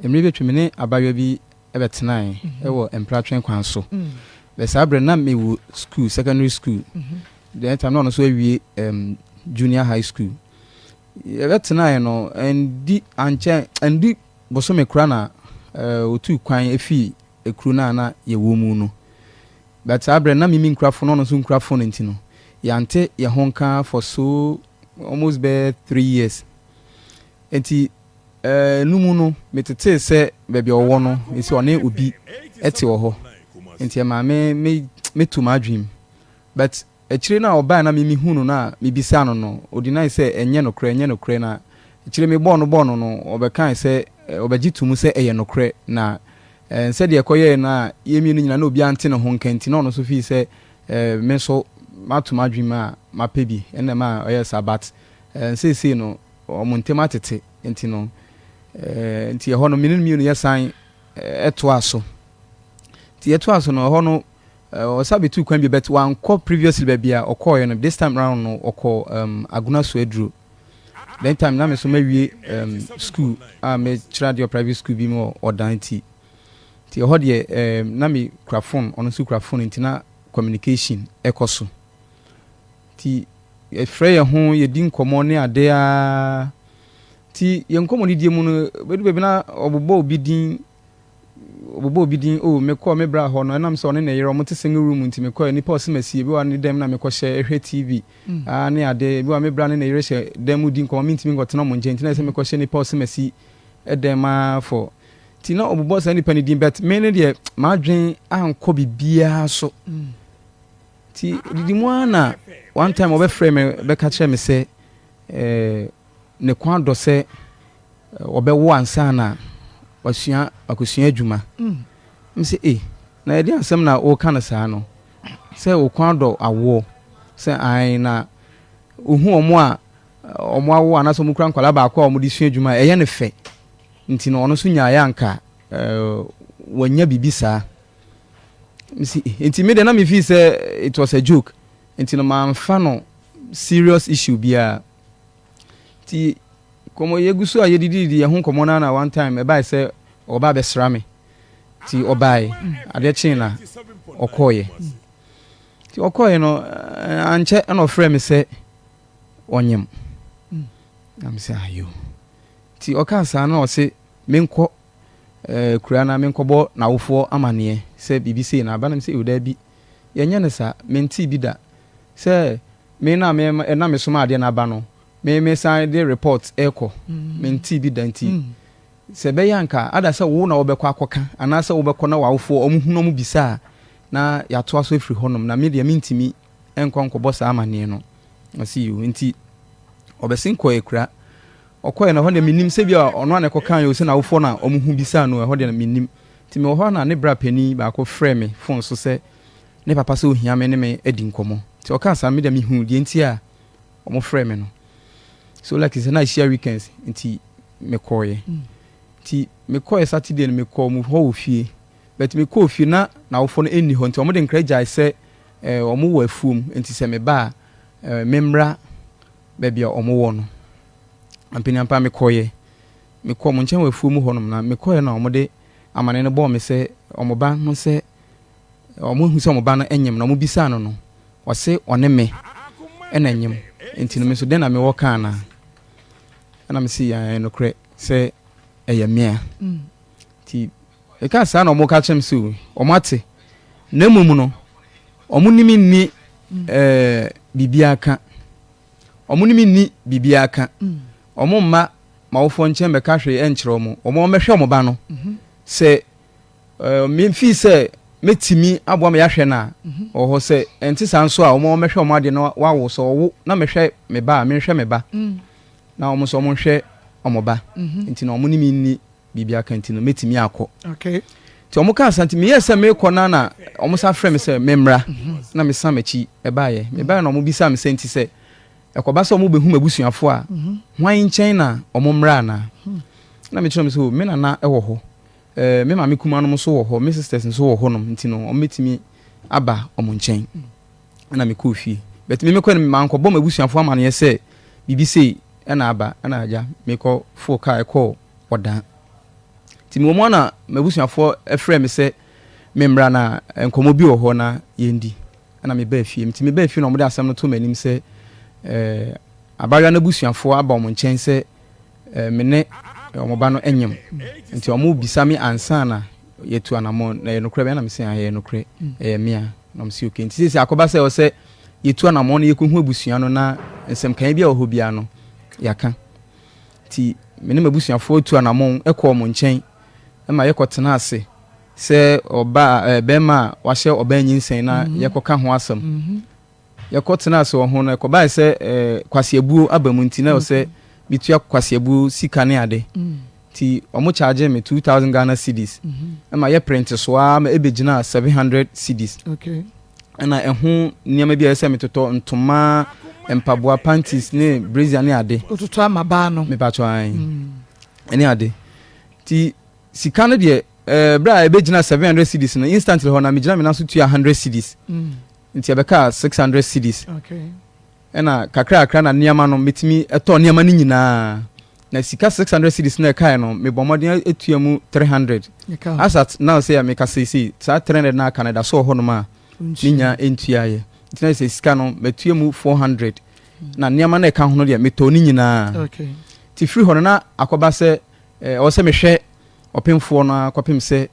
emre betwemi ne abayo bi ebetenan ewo empratwen kwan so the sabre na me school secondary school the time no so awie junior high school ebetenan no endi anche endi bosome kura na otu kwan efi ekru na ye wo mu no but sabre na mimi nkrafo no so nkrafo no ntino yante ye honka for so almost be 3 years enti numu no metete se baabi owo no esi one obi ete wo ho enti ma me to my dream but echire na oba na mimi hunu na mibisa no odinai se enye no kre na echire me bonu no obekan se obagitumu se eye no kre na nse de ekoye na yemi no nyina na obi ante no ho nkanti no so fi se me so mato my dream ma pebi ene ma oye sabat nse no omuntema tete enti no nti ho no mininu yesan eto aso ti eto aso no ho no osabetu kwan bi bet wan ko previously bia okoye no this time round no oko aguna so edru then time na me so mawie school me chira de private school bi mo odan ti ho de na me crafon ono so crafon nti na communication ekoso ti e frey ho ye din komo ne ade a ti yenkomo ni die mu no bedu na obobo obidin o mekọ me bra ho no na mse one na yere omo te single room nti mekọ ni pause masi bi wa ni dem na mekọ share ehwe TV ne ade bi wa me bra ne na yere she dem din komo minti mi ngotena mo nje nti na se mekọ share ni pause masi edem ma for ti na obobo sa ni pani din bet me ne de ma dwen anko bibia so ti didi mu ana one time obe frame me be ka kire me se ne Kwadwo se obe wo ansa na wasua akosua adwuma mse na yedi ansem na o kana saa no se o Kwadwo awo se ai na ohu omo awo anaso mu kura nkwala ba kwa omo di sua adwuma eye ne fe nti no ono so nya ya nka wanya bibisa mse nti me de na me fi se it was a joke nti no ma mfa no serious issue bia ti komo yegusu ayedidi ye ho komo na one time e bai se oba be srame ti obai ade china okoye ti okoye no anche na ofre me se onyem am se ayo ti okansa na o se menko kura na menkobo na wofo amane se BBC na aba na se oda bi yenye ne sa menti bi da se me na me soma ade na aba no me sign the report echo menti bi danti se be yanka ada se wo na wo bekọ akoka ana se wo bekọ na wawofo omuhunu mu bisa na ya to aso efri honom na me de mintimi enkonko bossa amane no asi you nti obesin ko ekura okoye na ho de minim se bia ono ane kokan yo se na wofo na omuhu bisa no ho de na minim ti me ho na ne bra pani ba ko frɛ me phone so se ne papa se ohia me ne me edi nkomo ti oka sa me de me hu de nti a omo frɛ me no so like it's a nice share weekends nti me koye nti me koye Saturday no me ko mu ho ofie but me ko ofie na wofo no eni ho nti omo de nkraja se omo wo afuom nti se me ba memra bebia omo wo no ampini ampa me koye me ko mo nchen wo afuom ho no na me koye na omo de amane no bo me se omo ba no se omo hu se omo ba no enyem na omo bisa no o se one me ena enyem nti no me so den na me wo kana na me si ya no kre se eyemia ti e ka sa na omo ka chem so omo ate na mumu no omo nimi ni bibiaka omo nimi ni bibiaka omo ma wofo nche me ka hwe enkyere omo mehwe omo ba no se me fi se metimi abo me yahwe na oho se enti sanso a omo mehwe omo ade no wawo so owo na mehwe me ba mehwe me ba na omo so omo hwe omo ba enti na omo nimi ni bibiaka enti no metimi akọ okay ti omo ka santi me yesa me kọ na omo sa frɛ me se memra na me sa machi e baaye me ba na omo bisa me senti se ekoba so omo behu mabusuafo a hwan nchen na omo mra na me kyerɛ me so me na ɛwɔ ho me ma me kuma no so wɔ hɔ me sisters so wɔ hɔ no nti no omo metimi aba omo nchen na me kɔ fie but me kɔ no ma nkɔbɔ mabusuafo ama no yɛ sɛ bibi sei na aba na agya me kɔ fo ka ɛkɔ odan ti me mo na mabusuafo efrɛ me sɛ membra na enkomo bi wɔ hɔ na yendi ana me ba fie ti me ba fie no mo de asɛm no to manim sɛ abaga na busuafo aba mo nkyɛn sɛ me ne omo ba no enyem nti omo bisa me ansa na yetu anamo na ye nokra be na me se aye nokra mia na me se okay nti se akoba sɛ o sɛ yetu anamo na yekohu abusua no na nsɛm kan bia wɔ hɔ bia no yaka ti me ne mabusuafo tu anamo ekɔ mo nkyɛn ma yekɔtena ase sɛ oba bema wahyɛ oba nyinsen na yekɔka ho asɛm yekɔtena ase wɔ ho na ekɔba sɛ kwaseabuo abamu nti na o sɛ bitua kwaseabuo sika ne ade ti omo charge me 2000 Ghana cedis ma ye print so a ma ebegina 700 cedis okay na ɛho niam bia sɛ metoto ntoma empaboa panties ne brazier ne ade ototo amaba no me patcho an ene ade ti sika no de bra ebegina 700 cedis no instantly ho na me gina me na so tua 100 cedis nti abeka 600 cedis okay ena kakra na niam no metimi eto niam no nyina na sika 600 cedis na kai no me bomoden etuamu 300 asat now say me ka say sa 300 na Canada so ho no ma ninya entuaye ntina say sika no metuamu 400 na niam na ka ho no de meto ni nyina okay ti free ho na akoba se o se me hwe opemfo no akopem se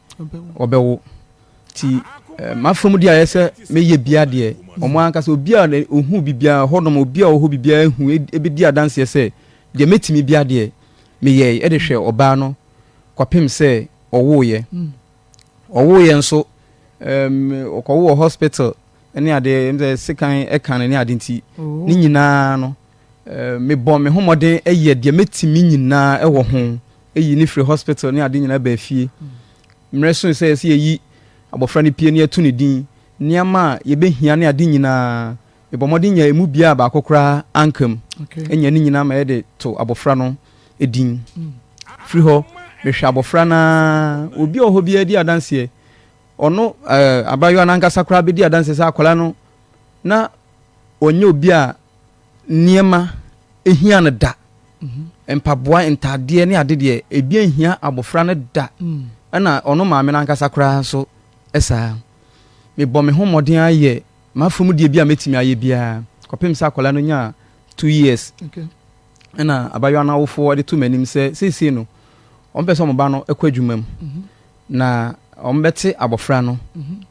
obewo ti mafom dia yese meye bia de omo anka se obi a ohu bibia ho no obi a ohu bibia ehu ebedi adanse yese de metimi bia de meye e de hwe oba no kwapem se owoye nso okowo hospital ene ade mze sekan ekan ene ade nti ni nyina no me bom me homode eye de metimi nyina e wo ho eyi ni free hospital ne ade nyina ba fie mreso se yi abofra ne pie ne atu ne din niama ye behia ne ade nyina me bomode nya emu bia ba kokora ankam enya ni nyina ma ye de to abofra no edin free ho me hwa abofra na obi oho bia di adanse ono abayo na nkasa kora be di adanse sa akola no na onye obi a niema ehia ne da empaboa entade ne ade de ebi ehia abofra ne da na ono maame na nkasa kora so esa me bɔ me homoden aye mafom de bia metimi aye bia kopem sa akola no nya 2 years na abayo na wofo de to manim se no ompese mo ba no ekwa adwumam na ombete abofra no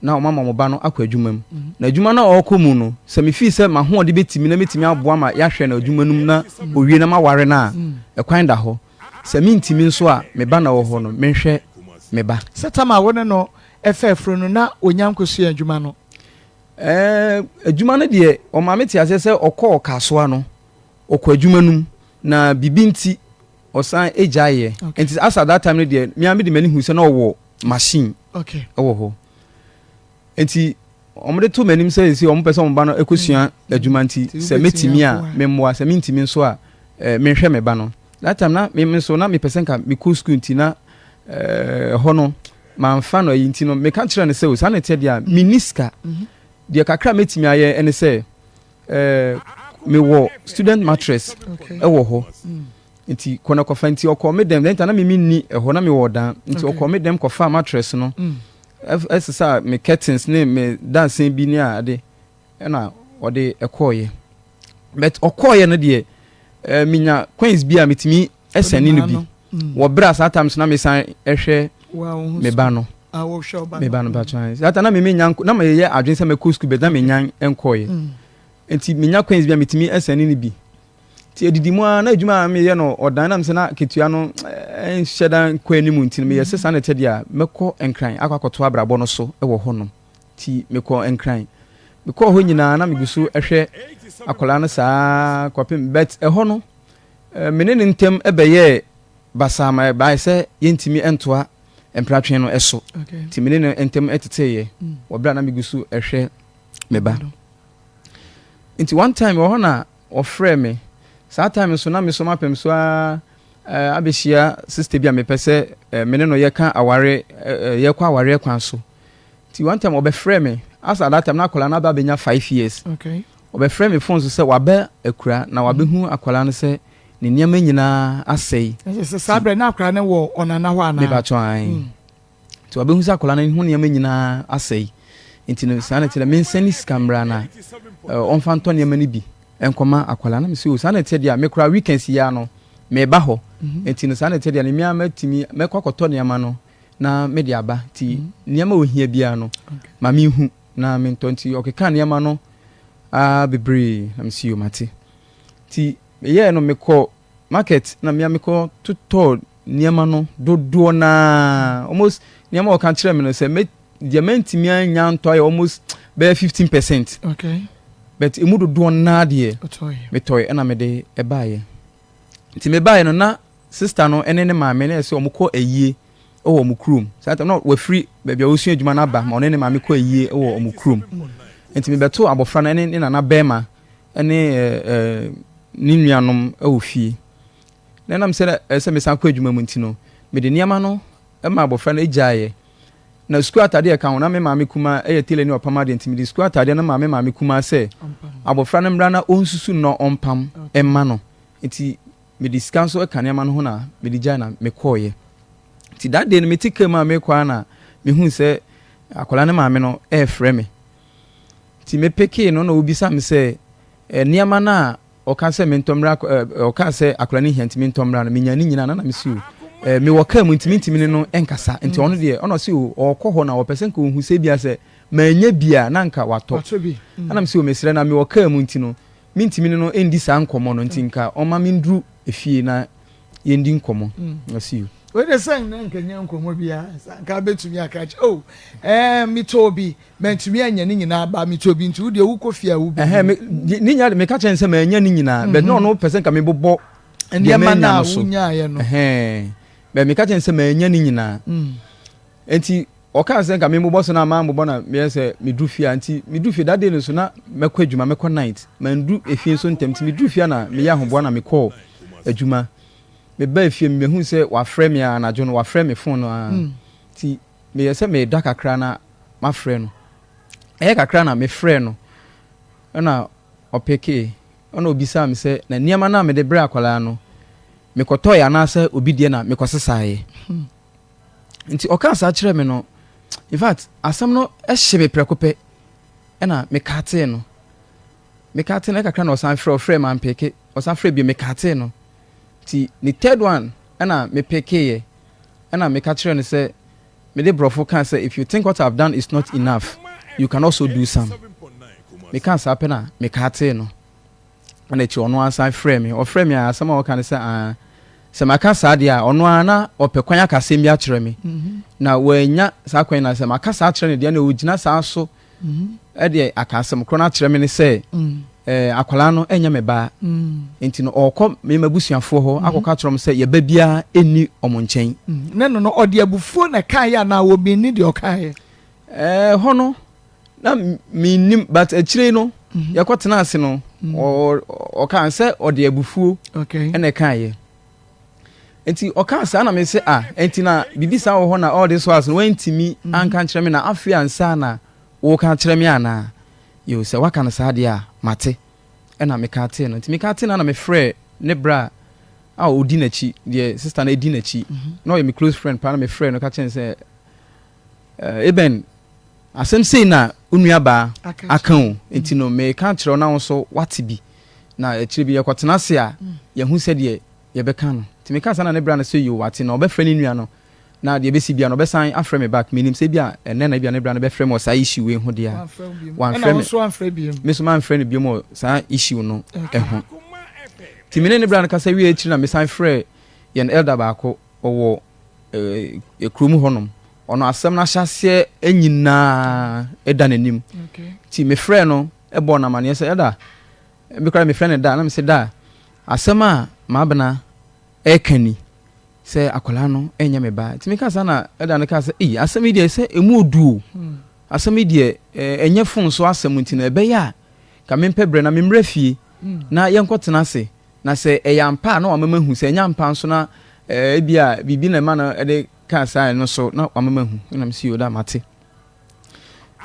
na omama mo ba no akwa adwumam na adwuma na okomu no se me fi se ma ho de betimi na metimi aboa ma ya hwe na adwumanum na owie na ma ware na ekwan da ho se me ntimi nso a me ba na wo ho no menhwe me ba setama wone no efefro no na onyankosu adwuma no adwuma no de o ma meti ase se okọ kasoa no okọ adwumanum na bibinti osan ejaye enti asa that time no de me am de mani hu se na owo machine okay owo ho enti omde to manim se si omo pese omo ba no ekosua adwuma nti se metimi a memmoa se mentimi nso a menhwe me ba no that time na me so na me pese ka me ko school nti na hono manfa no yinti no me kan kire ne se o sa na te dia miniska dia kakra metimi aye ene se me wo student mattress ewo ho nti kona kofa nti okọ me dem nta na me minni eho na me wo dan nti okọ me dem kofa mattress no esesa me curtains ne me dancing bi ni ade na ode ekoye but okoye no de minya queens bi a metimi esani no bi wo bra sa times na me san ehwe me ba no me ba no ba chance ata na me menya na me ye adwen se me ko school be na me nyan enkoye enti menya queens bi a metimi esani no bi ti edidimu na adwuma me ye no odan na me se na ketua no enhyedan kwanimu nti me ye sesa na te dia mekọ enkran akwakoto abrabo no so e wo honom ti mekọ enkran mekọ ho nyina na megusu ehwe akola no saa kwapem bet e ho no menene ntem ebeye basama ba se yentimi entoa empratwen no eso ti menene ntem eteteye wo bra na megusu ehwe meba nti one time wo na ofre me saa time so na me so mapem so abeshia sister bia me pese mene no yeka aware yekwa aware kwan so ti one time obefre me as at that time na akola na ba benya 5 years okay obefre me phone so se wabe akura na wabe hu akola no se ne nneɛma nyinaa asɛe ɛsɛ sabre na akra ne wo onana ho ana me ba twan to abehu sa akola ne ho nneɛma nyinaa asɛe nti no saa na tele me nsani skamra na onfa nto nneɛma ne bi enkoma akola na me se o saa na tele dia me kra weekends ya no me ba ho nti no saa na tele dia ne me amatimi me kwakoto nneɛma no na me dia ba ti nneɛma ohia bia no ma me hu na me nto nti okeka nneɛma no bebre na me se o mate ti ye no me ko market na me ko tuto nneɛma no dodo na almost nneɛma o kan kire me no se me diamant mi anya nto almost be 15%. Okay. But emu dodo na de me toy na me de e baaye. Nti me baaye no na sister no ene ne maame na se omukọ ayie o omukrum. Say no we free baby osu adwuma na ba ma one ne maame kọ ayie o omukrum. Nti me beto abofra na ene na bema ene ni nuanom e ofie. Na nam se me san kọ adwuma mu nti no me de niama no e ma abofra na ejaye. Na school atade ka na me maame kuma tele ni opama de ntimi di school atade na maame kuma se abofra na mra na onsusu no ompam emma no nti me discuss o kanema no ho na me di jana me koye nti that day no me tike ma me kwa na me hu se akola na maame no frɛ me nti me peke no na obisa me se niama na o ka se me ntomra o ka se akola ni hia ntimi ntomra na me nya ni nyina na me siu me waka mu ntimi no enkasa nti ono de ono si okọ na opesen ka ohu se bia se manya bia na nka wato ana me si o mesire na me waka mu ntino me ntimi no endi sa nkomo no ntinka oma me ndru efie na yendi nkomo asi we de sang na nka nya nkomo bia ka betumi aka mi tobi mentumi anya ni nyina ba mi tobi nti wo de wo kofia wo bi ni nya me ka chen se manya ni nyina but no no person ka me bobo ndiama na unya ye no be me ka chen se manya ni nyina enti oka se nka me bobo so na ma bobo na me se me dufia nti me dufia that day no so na mekọ adwuma mekọ night mandu efie so ntem nti me dufia na me ya hobo na mekọ adwuma me ba efie me hu se wa frɛ me anajo no wa frɛ me phone no nti me se me da kakra na ma frɛ no kakra na me frɛ no na opeke ona obisa me se na niama na me de bra akwala no mekoto ya na se obi die na mekosesaaye nti oka sa kire me no in fact asam no ehye me prekope na mekate no kakra na osan frɛ man peke osan frɛ bi mekate no ti ni third one na me peke ye na meka kire no se me de brofo kan say if you think what I've done is not enough you can also do some me kan sa pe na mekate no na chi ono asan frɛ me o frɛ me asam o kan say se maka sa dia ono ana opekwan akasem bi akire me na wanya sa kwan na se maka sa akire ne dia na ogina sa so de akasem kro na akire me ne se akwala no enya me ba enti no okọ me mabusuafo ho akoka trom se ye ba bia eni omonchen no ode abufuo na kan ya na wo bi ni de okan ho no na me nim but akire no yakotena ase no o kan se ode abufuo ene kan ye enti oka sa na me se enti na bibisa wo ho na all this was no wantimi anka kire me na afia ansa na wo ka kire me ana yo se waka na sa de mate ena me ka te no enti me ka te na me frɛ ne bra odi na chi de sister na edi na chi no me close friend pa na me frɛ no ka chen se eben asem sei na onua ba akan enti no me ka kire na wo so wate bi na akire bi yakotena se ye hu se de ye beka no enti me ka sa na ne bra na se yo wate na obefrɛ ne nua no na de besi bia no be san afrɛ me back menim se bia enne na bia ne bra no be frɛ mo sa issue we hu de wan frɛ me so man frɛ ne bia mo sa issue no eho ti me ne bra no ka sa wi akiri na me san frɛ ye elder ba ko owo ekrum honom ono asɛm na hyase enyina eda nanim ti me frɛ no ebo na mane se elder me kra me frɛ ne da na me se da asɛm a ma bana ekani se akola no enya me ba timi ka sa na eda ne ka se asemi de se emu odu asemi de enye fon so asem ntina ebe ya ka mempe bre na memra fie na yenkotena se na se eyampa na wa mama hu se enya mpa so na bia bibi na ma na ede ka sa no so na wa mama hu na msi oda mate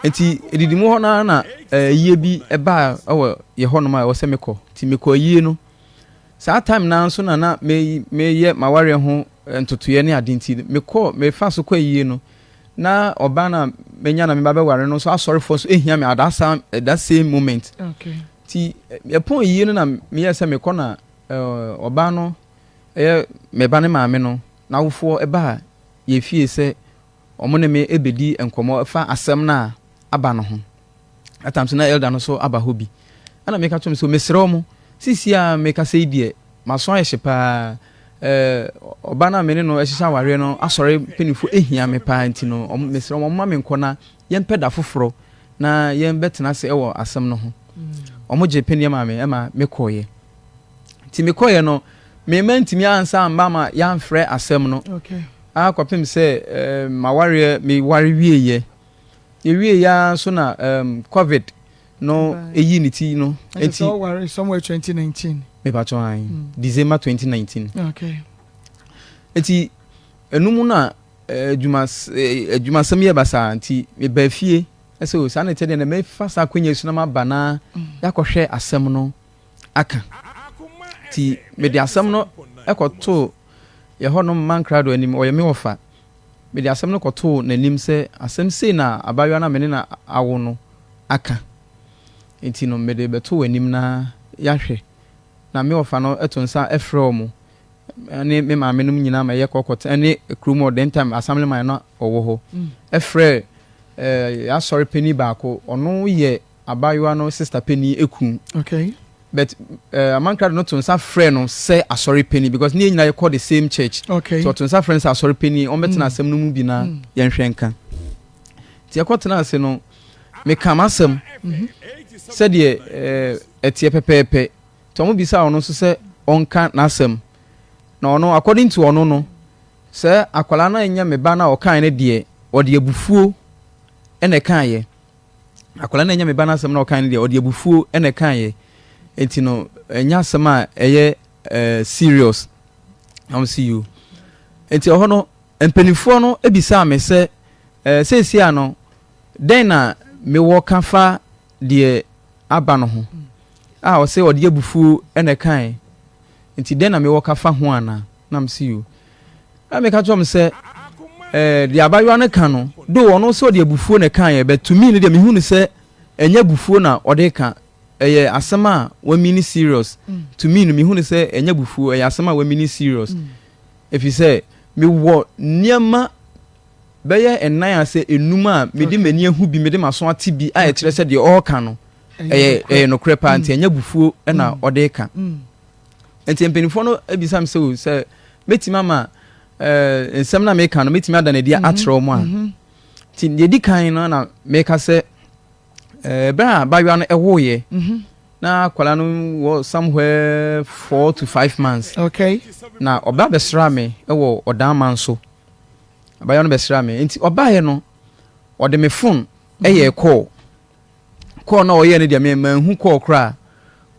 enti edidimu ho na yie bi eba ye ho no ma wo se mekọ ti mekọ yie no saa time na so na me ye maware ho ntotoye ne adenti me fa so kwa yie no na oba na menya na me ba ware no so asori for so ehia me that same moment okay ti epon yie no na me yesa me kona oba no me ba ne maame no na wofo eba ye fie se omo ne me ebedi enkomo fa asem na aba no ho atamse na elder no so aba hobi ana me ka twom so mesere omo sisi a me ka sei die maso ayehye pa oba na me ne no ehyeha ware no asore penifo ehia me pa nti no mesere omo ma me nkona ye mpeda foforo na ye mbetena se ewo asem no ho omo je penia ma me koye ti me koye no me mantimi ansa mba ma ya mfre asem no okay akwapem se maware me ware wieye ye ya so na covid no eyi ni ti no enti so ware somewhere 2019 me ba chon December 2019 okay enti enumu na adwuma sam ye basa anti me ba fie ese o sa na tede na me fa sa kwanya su na ma bana yakohwe asem no aka ti me de asem no ekoto ye hono man krado anim o ye me wofa me de asem no koto nanim se asem sei na abayo na me na awo no aka enti no me de beto anim na yahwe na me wofa no etonsa efro mu ani me ma menum nyina ma ye kokota ani krumo den time assemblyman na owo ho efre ya sorry penny baako ono ye abayo no sister penny eku okay but amankrado no tonsa frɛ no say asori penny because ne nyina ye call the same church okay so tonsa friends asori penny on betena asem no mu bi na ye nhwenka ti yakotena ase no me kam asem said ye etie pepepe to mo bisa ono so se onka na asem na ono according to ono no se akwala na enya me ba na okan ne de ode abufuo ene kan ye akwala na enya me ba na asem na okan ne de ode abufuo ene kan ye enti no enya asema eye serious I'm see you enti ho no empanifo no ebisa me se sesia no den na me wo kafa de aba no ho o se ode abufu ene kan enti den na me wo kafa ho ana na I'm see you me ka twom se de abayo na kan no do wono se ode abufu ne kan ye but to me ne de me hu ne se enya abufu na ode kan asema we mini serious to me no me hu ne se enya bufu asema we mini serious if you say me wo niama beye enan ase enuma me de mani ahu bi me de maso ate bi a kire se de all kan no no krepa ante enya bufu na ode ka enti empenifo no ebisam se metima ma nsem na me kan no metima da na dia atro mo a ti de di kan no na me ka se bra bayo no ewoye na kwala no was somewhere 4 to 5 months okay na oba besra me ewo odan man so bayo no besra me enti oba ye no ode me phone eye call na oye ne dia me manhu call kra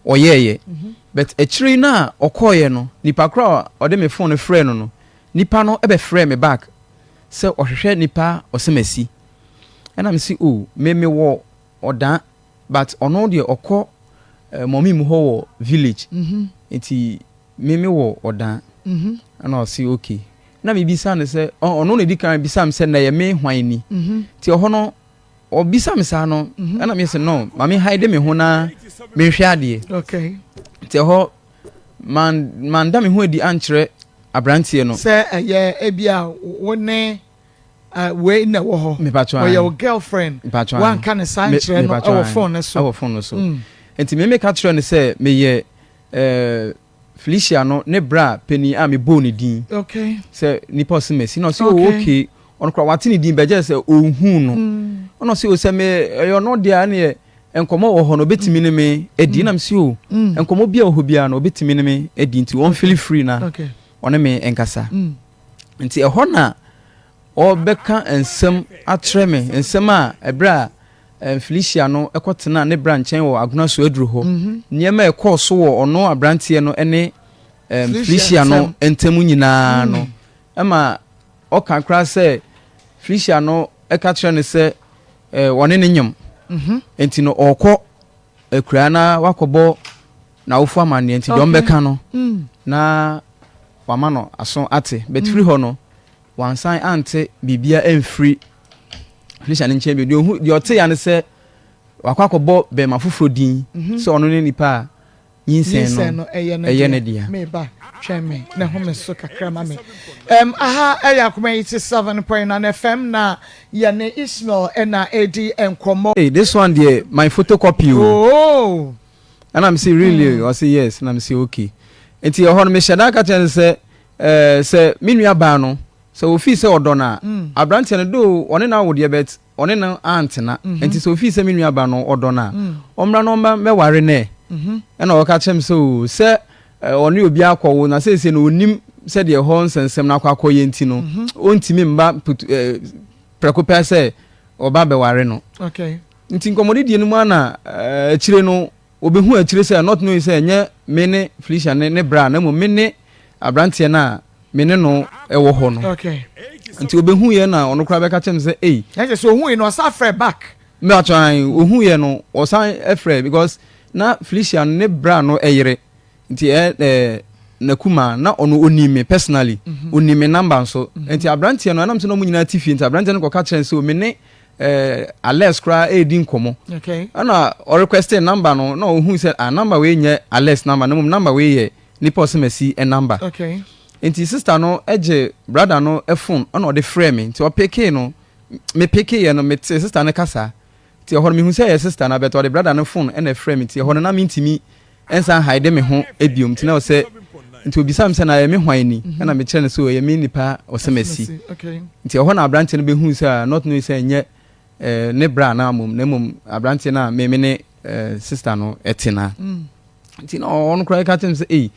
oyeye but echiri na okoye no nipa kra ode me phone frɛ no nipa no ebe frɛ me back se ohwehwɛ nipa osemasi na me si me wo odan but ono de okọ mommy mu ho village enti me wo odan na o si okay na me bisa ne se ono ne di kan bisa me se na ye me hwan ni ti ho no o bisa me sa no na me se no ma me hide me ho na me hwe ade okay ti ho man da me ho di ankyere abrantie no se ye ebia wone we na wo ho or your girlfriend one kind of sanchre no our phone so enti me ka tro ne say me ye Felicia no ne bra penny a me bo ne din okay say ni person mesi no say okay on kra wate ne din be je say ohun no ono say o say me yo no dia ne enkomo wo ho no betimi ne me edi na me say o enkomo bia wo bia no betimi ne me edi nti won feel free na okay one me enkasa nti e ho na obeka ensem atreme ensem a ebra Felicia no ekotena ne branchen wo aguna so aduru ho niema ekoso wo ono abrantie no ene Felicia no entemu nyina no ema oka kra se Felicia no ekatre ne se wone ne nyam enti no okọ akura na wakobo na wofu amane enti de ombeka no na wama no aso ate but free ho no one sign ante bibia emfree Felicia nche bi de ote ya ne se wakwakobo be mafoforo din so ono ne nipa yinsen no eye ne dia me ba tweme na home so kakra ma me aha eya Akoma 87.9 FM na ya ne Ismail na edi enkomo. Hey, this one there my photocopy. Oh, and I'm say really I say yes and I'm say okay enti ho no me shada ka chen say minua ba no so ofi say odona abrante no do one na wo de bet one na aunt na enti so ofi say minua ba no odona omra no me ware ne na o ka chem so say oni obi akwo na say no onim say de ho nsensem na akwa enti no ontimi mba prekopa say oba be ware no. Okay, nti nkomodi die no mu na akire no obehu akire say not know say nye mene Felicia ne bra na mo mene abrante na mene no ewo ho no. Okay, nti obehu ye na ono kra be ka chem say eh yes so ohu ye no sa frɛ back me atwan ohu ye no o san efrɛ because na Felicia ne bra no eyere nti na kuma na ono onime personally onime number so nti abrante no anam se no mu nyina tifi nti abrante no ko ka chem say o mene Alex kra din komo. Okay, ana o request number no na ohu say a number we nye Alex number na number we ye ni person mesi a number. Okay, enti sister no eje brother no e phone ana o de frame me nti o peke no me peke ye no me sister no kasa nti o ho me hu say sister na beto o de brother no phone e na frame nti o ho na me ntimi ensa hide me ho ebiom nti na o say nti obi sam say na me hwan ni na me kire no so ye me nipa o se mesi. Okay, nti o ho na branch no be hu say not know say nye ne bra na mum ne mum abrante na me ne sister no etina nti na on kra ka tem say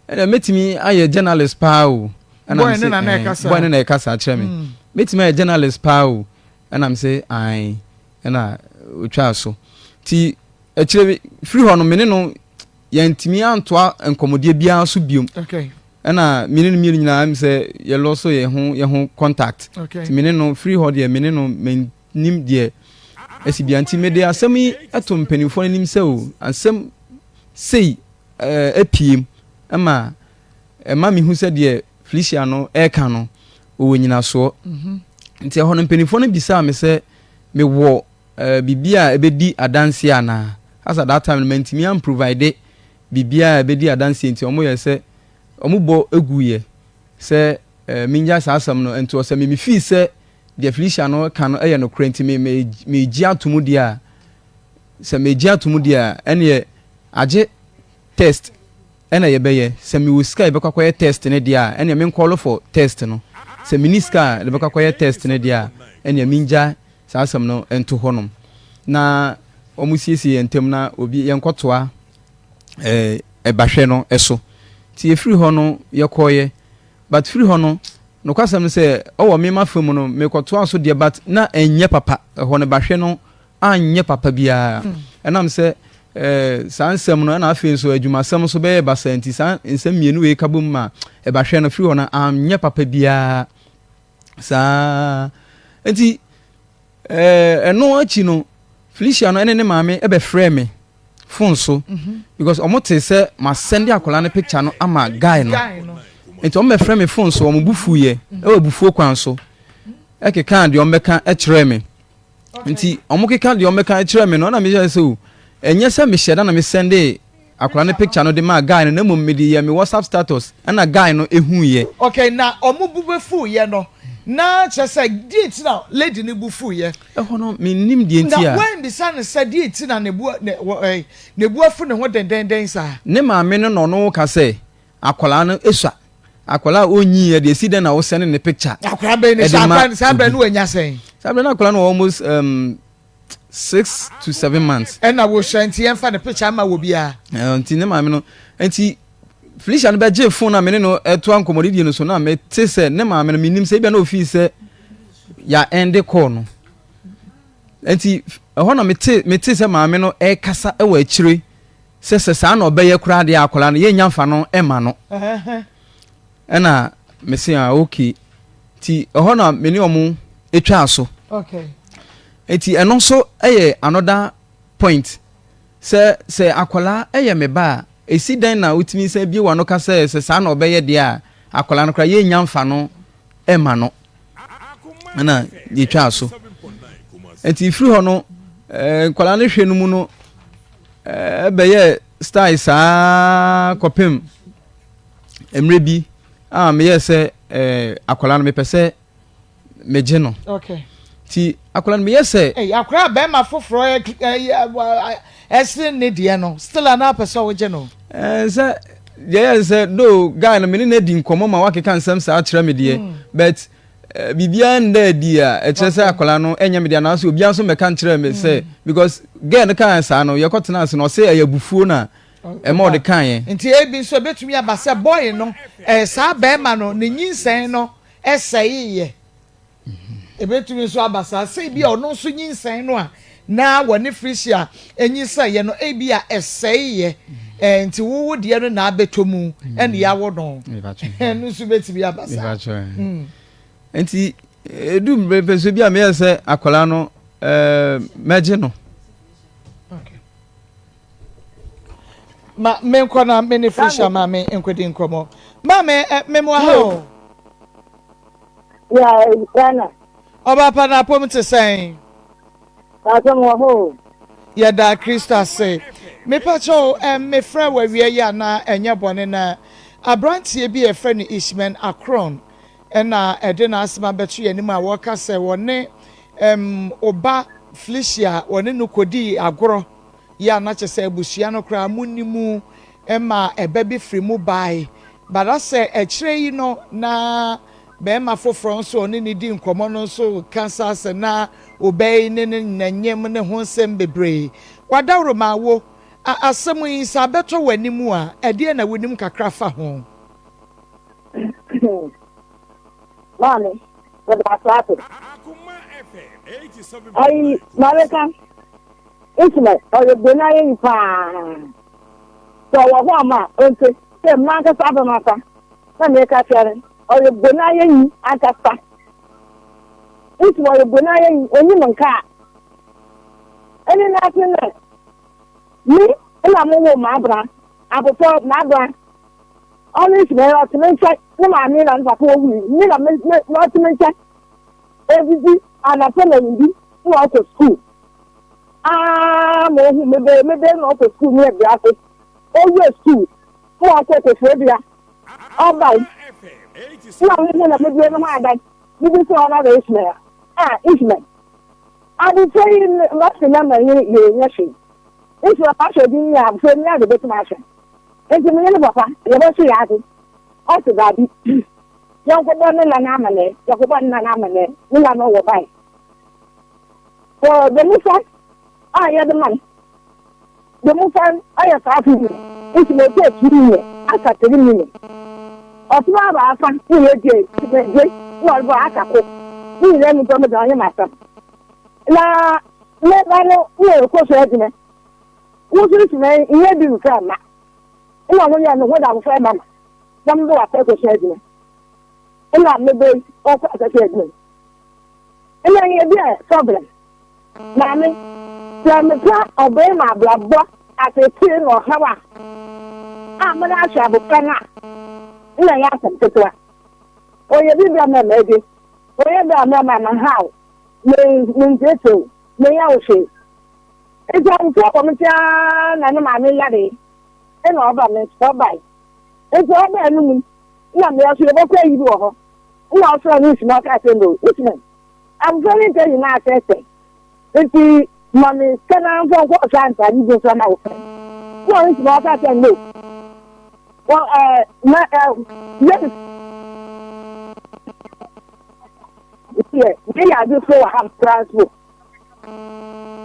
eh metimi aye journalist pa o and I'm say boy na kasa kire me metimi aye journalist pa o and I'm say ai na otwa so ti akire free ho no me no yantimi antoa enkomodie bia so biom. Okay, na me no nyina am say ye lo so ye ho contact ti me no free ho de me no nim de esibia nti me de asem yi atom panifo nim se o asem sei apiem ama mi hu se de Felicia no e ka no o nyina so nti ho no panifo no bisa me se me wo bibia ebedi adanse ana as at that time me ntimi am provide bibia ebedi adanse nti omo ye se omo bo eguye se minja sa asem no ento se me fi se de Felicia no kan no no krenti me gia atomu dia se me gia atomu dia ene age test ene ye beye se me wuska e bekwakoye test ne dia ene me call for test no se miniska de bekwakoye test ne dia ene minja sa asem no ento honom na omusiesi entem na obi yenkotoa bahwe no eso ti efiri ho no yekoye but free ho no no kwasem se owo me mafam no me koto aso de but na enye papa ho ne bahwe no anye papa bia enam se sansem no na afi so adwumasem so be basanti san nsem mienu we kabom ma bahwe no free ho na anye papa bia sa enti eno achi no Felicia no ene ne maame e be frame me phone so because omote se ma send akola ne picture no ama guy no enti omo frame me phone so omo bufu ye e obufu kwan so e keka de omo ka e kire me nti omo keka de omo ka e kire me no na me say so enye se me sheda na me send akola ne picture no de ma guy no na mom me di ye me WhatsApp status na guy no ehu ye. Okay, na omo bufu ye no na chese date na lady ne bufu ye e ho no me nim die ntia na when be san say date na ne bu afu ne ho den sa ne maame no no ka say akola no esua akola onyi ye de si den na wo send ne picture akola be ne sa be no anya sen sa be na akola no almost 6 to 7 months and na wo shanti en fa ne picture ma wo bia nti ne maame no nti Felicia no be je phone na me no eto ankomodi die no so na me te se ne maame no minim se bia na ofi se ya end call no nti ho na me te se maame no e kasa e wa akire se sa na obeye kura de akola no ye nyamfa no e ma no na me se okay ti ho na me ni omo etwa aso. Okay, eti eno so eye another point se akola eye me ba esi dan na utimi se bi wano ka se sa na obeye de a akola no kra ye nyamfa no e ma no na ye twa so enti free ho no kola no hwe no mu no beye style sa kopem emre bi me yese akola no me pese meje no okay ti akola no me yese akra be ma foforo esi ne de no still ana pese wo je no say yes no guy no me ne di nkomo ma wakeka nsem sa akira me de but bibia nda di a ekese akola no enya me de na so obia so me kan kira me say because guy no kan sa no ye kotena ase no say ayabufuo na mo de kan ye nti ebi so betumi abase boy no sa be ma no ne nyinsen no eseye ebetumi so abasa say bi ono so nyinsen no a na woni frisia enyinsen ye no ebi a eseye nti wo de no na abetomu ene ya wo no enu so betumi abasa nti edu mbepeso bi a me yese akola no meje no okay ma me nkona me ne frisia ma me enkwedi nkomo ma me mo ha ya Ghana oba pa na pom te sen mo ho ya da Krista say me pacho me fra wa wie ya na enye bone na abrantie bi e fra ni Ishman Akron na ede na asema betu ye nim a woka se wone oba Felicia wone no kodi agoro ya na chese abusua no kra munimu ma ebe bi free mu bai bada se ekire yi no na be ma foforo nso oni ni di nkomo no nso kansa se na obey ne nanyem ne ho nsem bebre wadawro ma wo asem yi sa beto wanimu a ede na wonim kakra fa ho Mami, what about that? I, Malika, intimate, or the denying pan. So, Wama, Auntie, say, Marcus Abamata, and make a challenge, or the denying Akasa. It was a denying any car. Any nothing less. Me, and I'm over Mabra, Afutuo Magra. Always me not to mention no man me and papa me not to mention everything and I tell you go out to school me not to school near the office yes school go out to Australia all right no me na me no ma that you be so another Ishmael I be saying not to number you if you are actually have so near the bit machine enti me ne papa ye bo so ya ade o to da bi yon ko bo na na amane yo ko bo na amane ni la no wo bai so the mufa ya the man the mufa ya ka fu enti me te tiri ni aka tiri ni o tu ba afa ni ye je no bo aka ko ni le mi to me da ye ma sa la le ba no wo ko so edine wo tiri ti me iye bi nka ma ina mo ya no wada mo fa mama dam do afa ko share dine ina me be o ko aka share dine ina ye bi problem na me tra obey ma blabbo ate ti no hawa mo na sha bu kana ina ya san tetwa o ye bi bia me meje o ye bia me ma na how me jeto me ya o she e ja nto ko me tia na ne ma me ya de ena oba me so bai ezo oba enu mu na me aso ebo kwa yi wo ho na aso ni sima ka tendo itmen I'm very tell you now say enti mami kana fo ko santa ni go so na wo no ni sima ka tendo well yes yeah we are just so have transport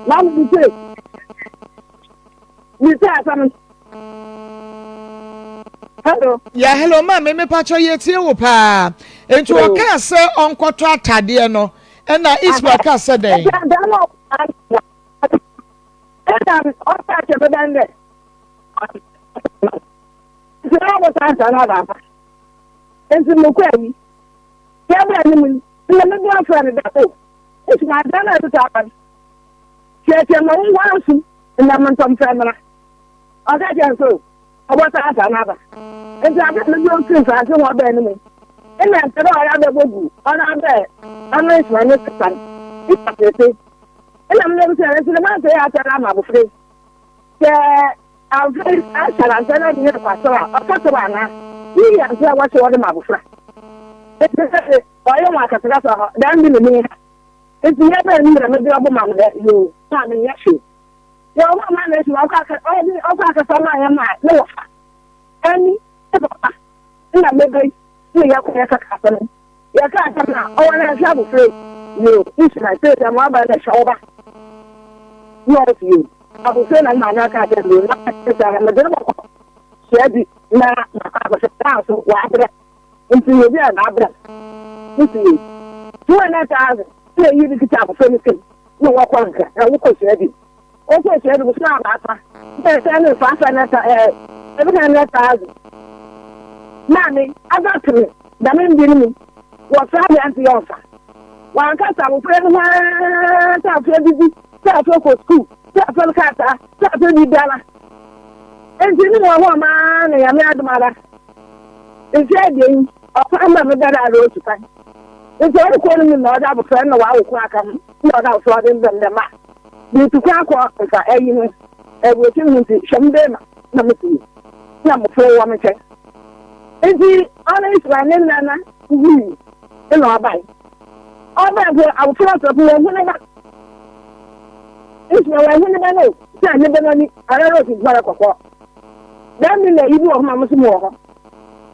now we say something. Hello. Yeah, hello, ma. Me pacho ye tie wo pa. Entu o ka se onkoto atade no. E na iswa ka se den. Entu mo kwa wi. Ya bra ni mu. Na me bra fra ni da o. It's my dana to happen. Che mo wansu na man tom fra na. Oga je so. about another. And I got the young kids, I don't want to enemy. And then I have a book on our bed. I'm not my next son. It's a pity. And I'm never saying the man say after I'm a free. I'll say, I shall answer that near Pastor. A Pastor, he answer what you want to Mabufra. It's a biomarker, then be me. It's never near a miserable man that you can't be actually. Your man is no any in a baby, you can't happen. You can't come now. Oh, and I travel free. You, each my face and one by the shoulder. Yes, you. I will say, I'm not going to do that. Shabby, now, I was a thousand, whatever. Into your dear Abra. You see, 200,000. Here you get up for anything. No walk on, I will push ready. Also, said it was not matter. There's any faster than 700,000. Mammy, I got to me. The men didn't me. Was Rabbi Auntie offer. One cat I will pray for school. Tell for Cata, tell for the dollar. And you know one man, I am not mother. It's heading, or family that I wrote to find. It's all calling me not have a friend of our quack, not out for them than the man. You to crack off with a anyway. I will tell him to Shamdema, number 2. Number 4, woman check. Is he honest, my name, Nana? In our bite. All that I will trust of you whenever. It's no way whenever know. Say, never know. I don't know if it's Barack. Then we lay you of Mamma's more.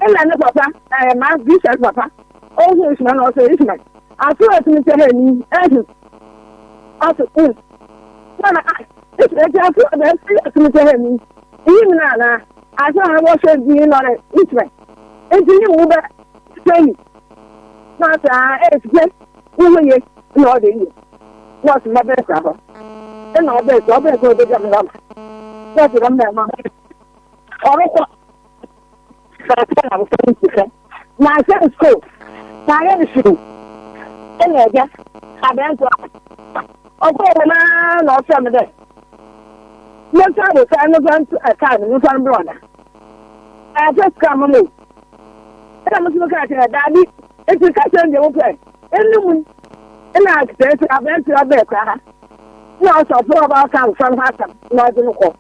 And I know, Papa, I am asked this as Papa. Also, it's man, also, it's man. I saw it in the head, also, it's a few of them, even now, I saw her wash it being on it, each way. And you will say, not it's just, you know, what's my best brother? And all this, all this will be done. That's what I'm there, Mamma. My son's school, my energy, and I guess I've answered. Okay, man, I'll tell me that. No time was I going to a time in one brother. I just come on. And I must look at it, Daddy. It's a question you will play. And the moon. And I said, I went to a better. No, so for about come from Hattam, not in the court.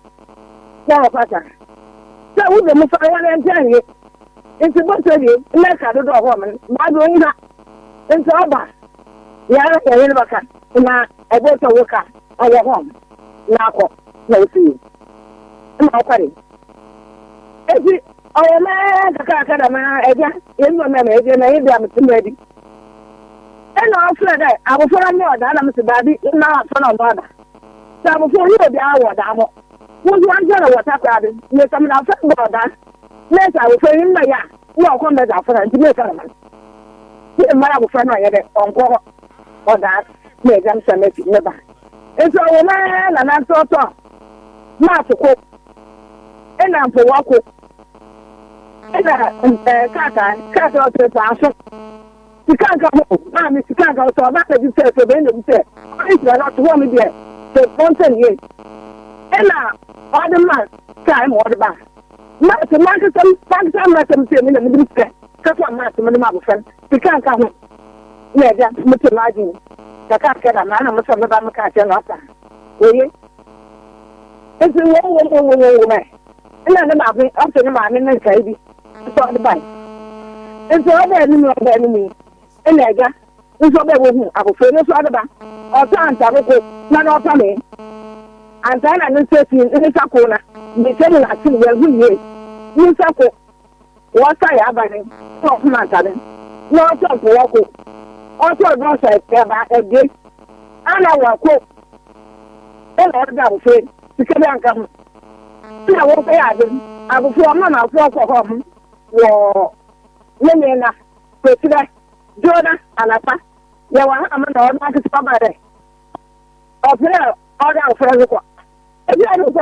No, Pata. So, with the most I want to tell you, it's a good to you, like I don't know, woman, my doing that. And so, about. Yeah, I never can. I go to work at our home. Now, no, see. I'm sorry. If oh, man, the car, again, in my memory, and I am ready. And after that, I will follow more than I'm Daddy, now son of mother. So before you the hour, Damo. Was one general what happened? Yes, I'm not talking about that. Yes, I will say in my yard. No, come back for a Jamaican. My friend, I had it on call or that. Made them some never. And so, man, and I'm so tough. Not to cook. And I'm for walk. And cat out the passion. You can't go home. Mammy, you can't go. So I'm not you say, so then you say, it's not to want me there. So, 1 years. And now, all the man, time or the back. Not to market some, let them say, in the middle step. That's what I'm my friend. You can't come home. Yeah, just much imagine. The cat get a man, I'm some of them catch an offer. Will you? It's a woman. And then about me, up to the man in the baby. It's all the bite. It's all the enemy of the enemy. And Lega, it's all the woman. I will finish all the back. Or Santa, I will go, not all for me. And then I didn't say to you in the corner. They tell me that you will be you circle. What I have by him? Talk, man, no talk, walk. Also, don't say about a gate. And I will quote. And all that say, because I come. I won't pay I will form a flock for home. War. Lemena, President, Jordan, and Apa. There were a man or market somebody. Of there, all that for the court. If you had one of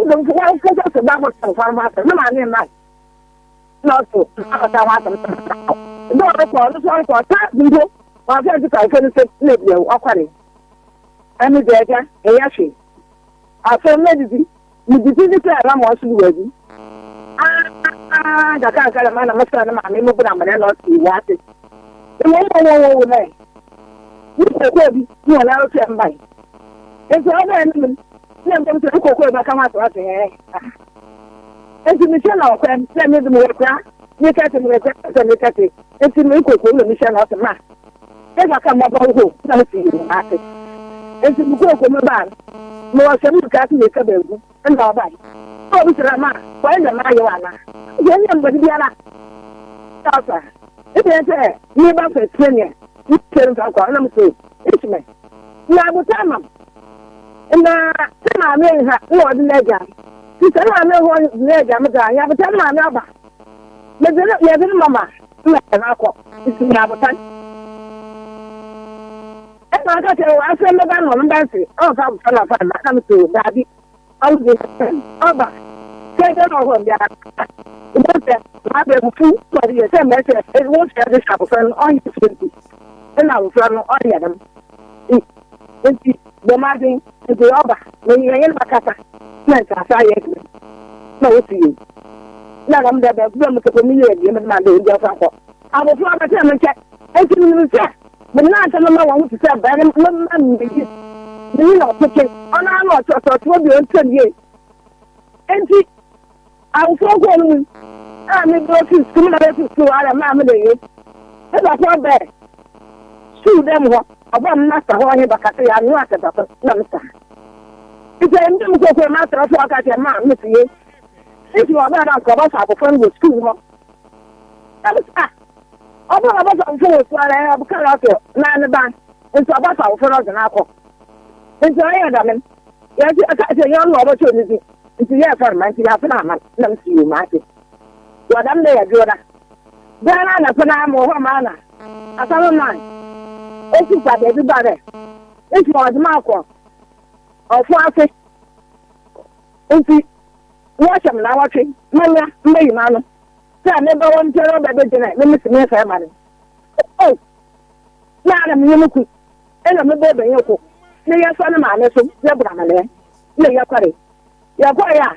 them for one because of the double from master, no man in life. Not so. I don't recall this one for that. I said to I couldn't say, live you, Aquari. And the dagger, a yashi. I said, medicine, you did declare I'm also ready. da ka kala mana masana ma me mo bra ma na si wate wo ne ni ko bi ni na o te mbai ese o na ni nem te ko ba ka ma to ate ese mi se na o kwa na me mo kwa ni ka te mo kwa ni ka te ese mi ko mi se na o te ma ese ka ma ba ho na si ate ese mi ko me ba mo se mi ka te ka ba gu nda ba o bi sira ma ko enda ma ye wa na ye nyam ba di ala tata ete ni ba fe trenia ni tere ka kwa na mo se itme na bu tama na tama me ha no di leja ti tama me ho leja me ga ya bu tama me aba me de ya de mama me na ko ti na bu tan e ma ka te wa se me ba no no ba se o fa bu na fa na ka me to da bi au de aba kẹ́kẹ́ náà wọ̀ ní ara ìmọ̀tẹ́ máa bẹ̀rù fún pẹ̀lú ẹ̀sẹ̀ mẹ́sẹ̀ wọ́n fi ẹ̀dẹ̀ ṣàkóso ọ̀yìn ìfẹ̀ǹtì ẹ̀nà àwòfẹ́ ọ̀yìn ẹ̀dẹ̀ ntì gbẹ̀mádín ntì ọba lẹ́yìn ẹ̀yẹ́ nípa kàtà náà ntì àṣà yẹ kìlẹ̀ náà ó ti yẹ náà lọ́mú dẹ́bẹ̀ gbé mu kẹ́kọ̀ọ́ mílíọ̀nù ẹ̀dẹ̀ ẹ̀mẹ́tẹ́ máa lè oúnjẹ fún akọ àwòfẹ́ ọba tẹ́ mi kẹ́ ẹ̀ntì mi ní sẹ́ bẹ̀rẹ̀ náà tẹ́ mọ́ wọn ti sẹ́ bẹ́ẹ̀ mọ́ mi ní ọ̀tọ̀kẹ́ ọ̀nà àná ọ̀tọ̀ọ̀tọ̀ tí wọ́n bí ó ń tẹ̀lé ẹ̀ntì I'm so good. I'm in the school. I'm not there. That's not bad. School them what? About master who I back at the I'm not at the master. If I am going to go master of work at your man, Miss Ye. If you are not a cover for friend with school, that is ah. About a fool, I have come out here, 9 bank, and so about our friends and alcohol. And so I am, yes, I say young opportunity. Nti ya farma nti ya fana man na msi yu mate wadam da ya jora dana na fana mo ho mana asalo man o ti pa de bi bare e ti mo ma ko o fu afi nti wo cham na wa twi manya mbayi ma no sa ne ba won tero ba be jina ne misi me fa ma ne o na mi mu ku e na me be be yeko ne ya so ne ma ne so ya bra ma ne ya kware ya kwa ya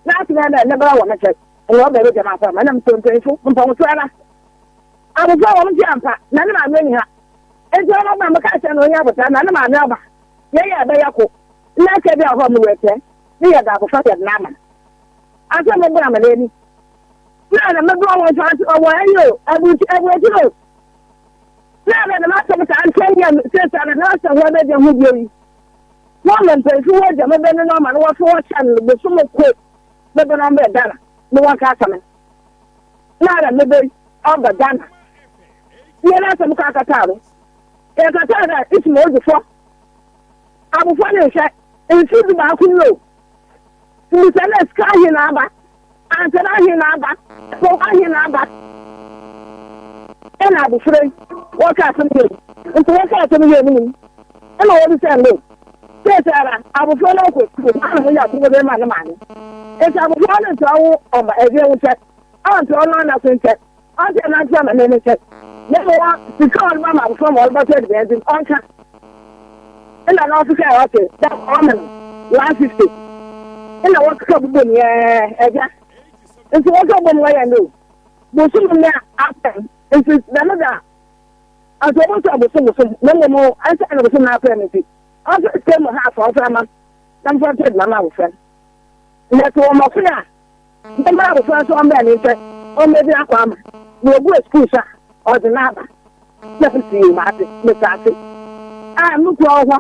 na tuna da na ba wa mace en wa bebe jama fa manam to ntefu mpa wo tsara abu fa wo mti ampa na na ma nyi ha e je no ba maka cha no ya bota na na ma na ba ya ba ya ko na ke bi ahọ mu wete ni ya da ko fa ya na ma asa me bra ma ni na me bra wo cha o wa yo abu ti no na ma ta ta an kenya se ta na sa ho be je hu bi woman pay for what you may be no man what for channel be so quick be no be dana no one ka come na maybe on the dana you na some ka kataro e kataro it's more before abu for no sha in see ba ku no you say let's ka hi na ba antara hi na ba so hi na ba ena abu free what ka some you into what ka some you ni ena what say no Sara, I will follow with you. I will not go to my man. It's a woman to all my every check. Aunt, all on a check. Auntie, and I'm some and check. Never want to call Mamma from all but advance in Auntie. And an officer, okay, that's woman, 150. And I want to come with me, Edgar. And so what's up one way I know. But soon there, after, and since another, I told you, no more, I said, I was not permitted. Also, it's came half of them. I'm going to take my mouth. Let one more clear. The mouth first on the or maybe Akoma. We'll go to school, sir, or the neighbor. Never see you, Martin, Miss Auntie. I'm not over.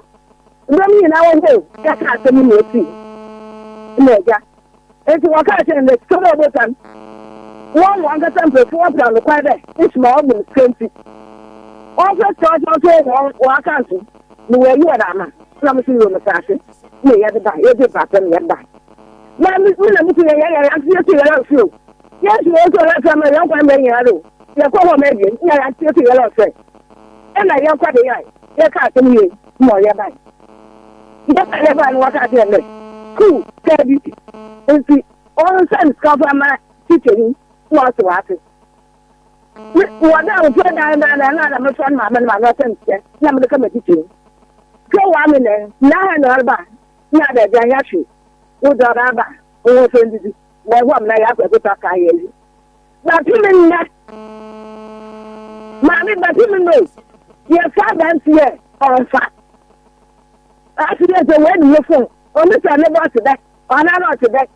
Let me now and go. That's how the minute see. Mega. It's what I say in the school of them. One got them before the quite it's more than 20. Also, start also one country. No way you are, man. Some of you on the fashion. Me at the back, you did back and get back. Mammy, we are looking at you. I see you. Yes, you also let some young women. You call home again. I see you a lot. And I am quite a guy. You can't tell me more. You're back. You don't ever what I tell me. Cool, baby. And see, all the sons cover my teaching. What's what? What now? Put down another son, mamma, and my husband. Let me come at you. Go on in there. Now I know about. Now that I actually would not have. Oh, friend, boy one na ya akrobeto aka ye na timi na ma me ba timi no ye fa dance here on fa accident when you phone on the never today on not today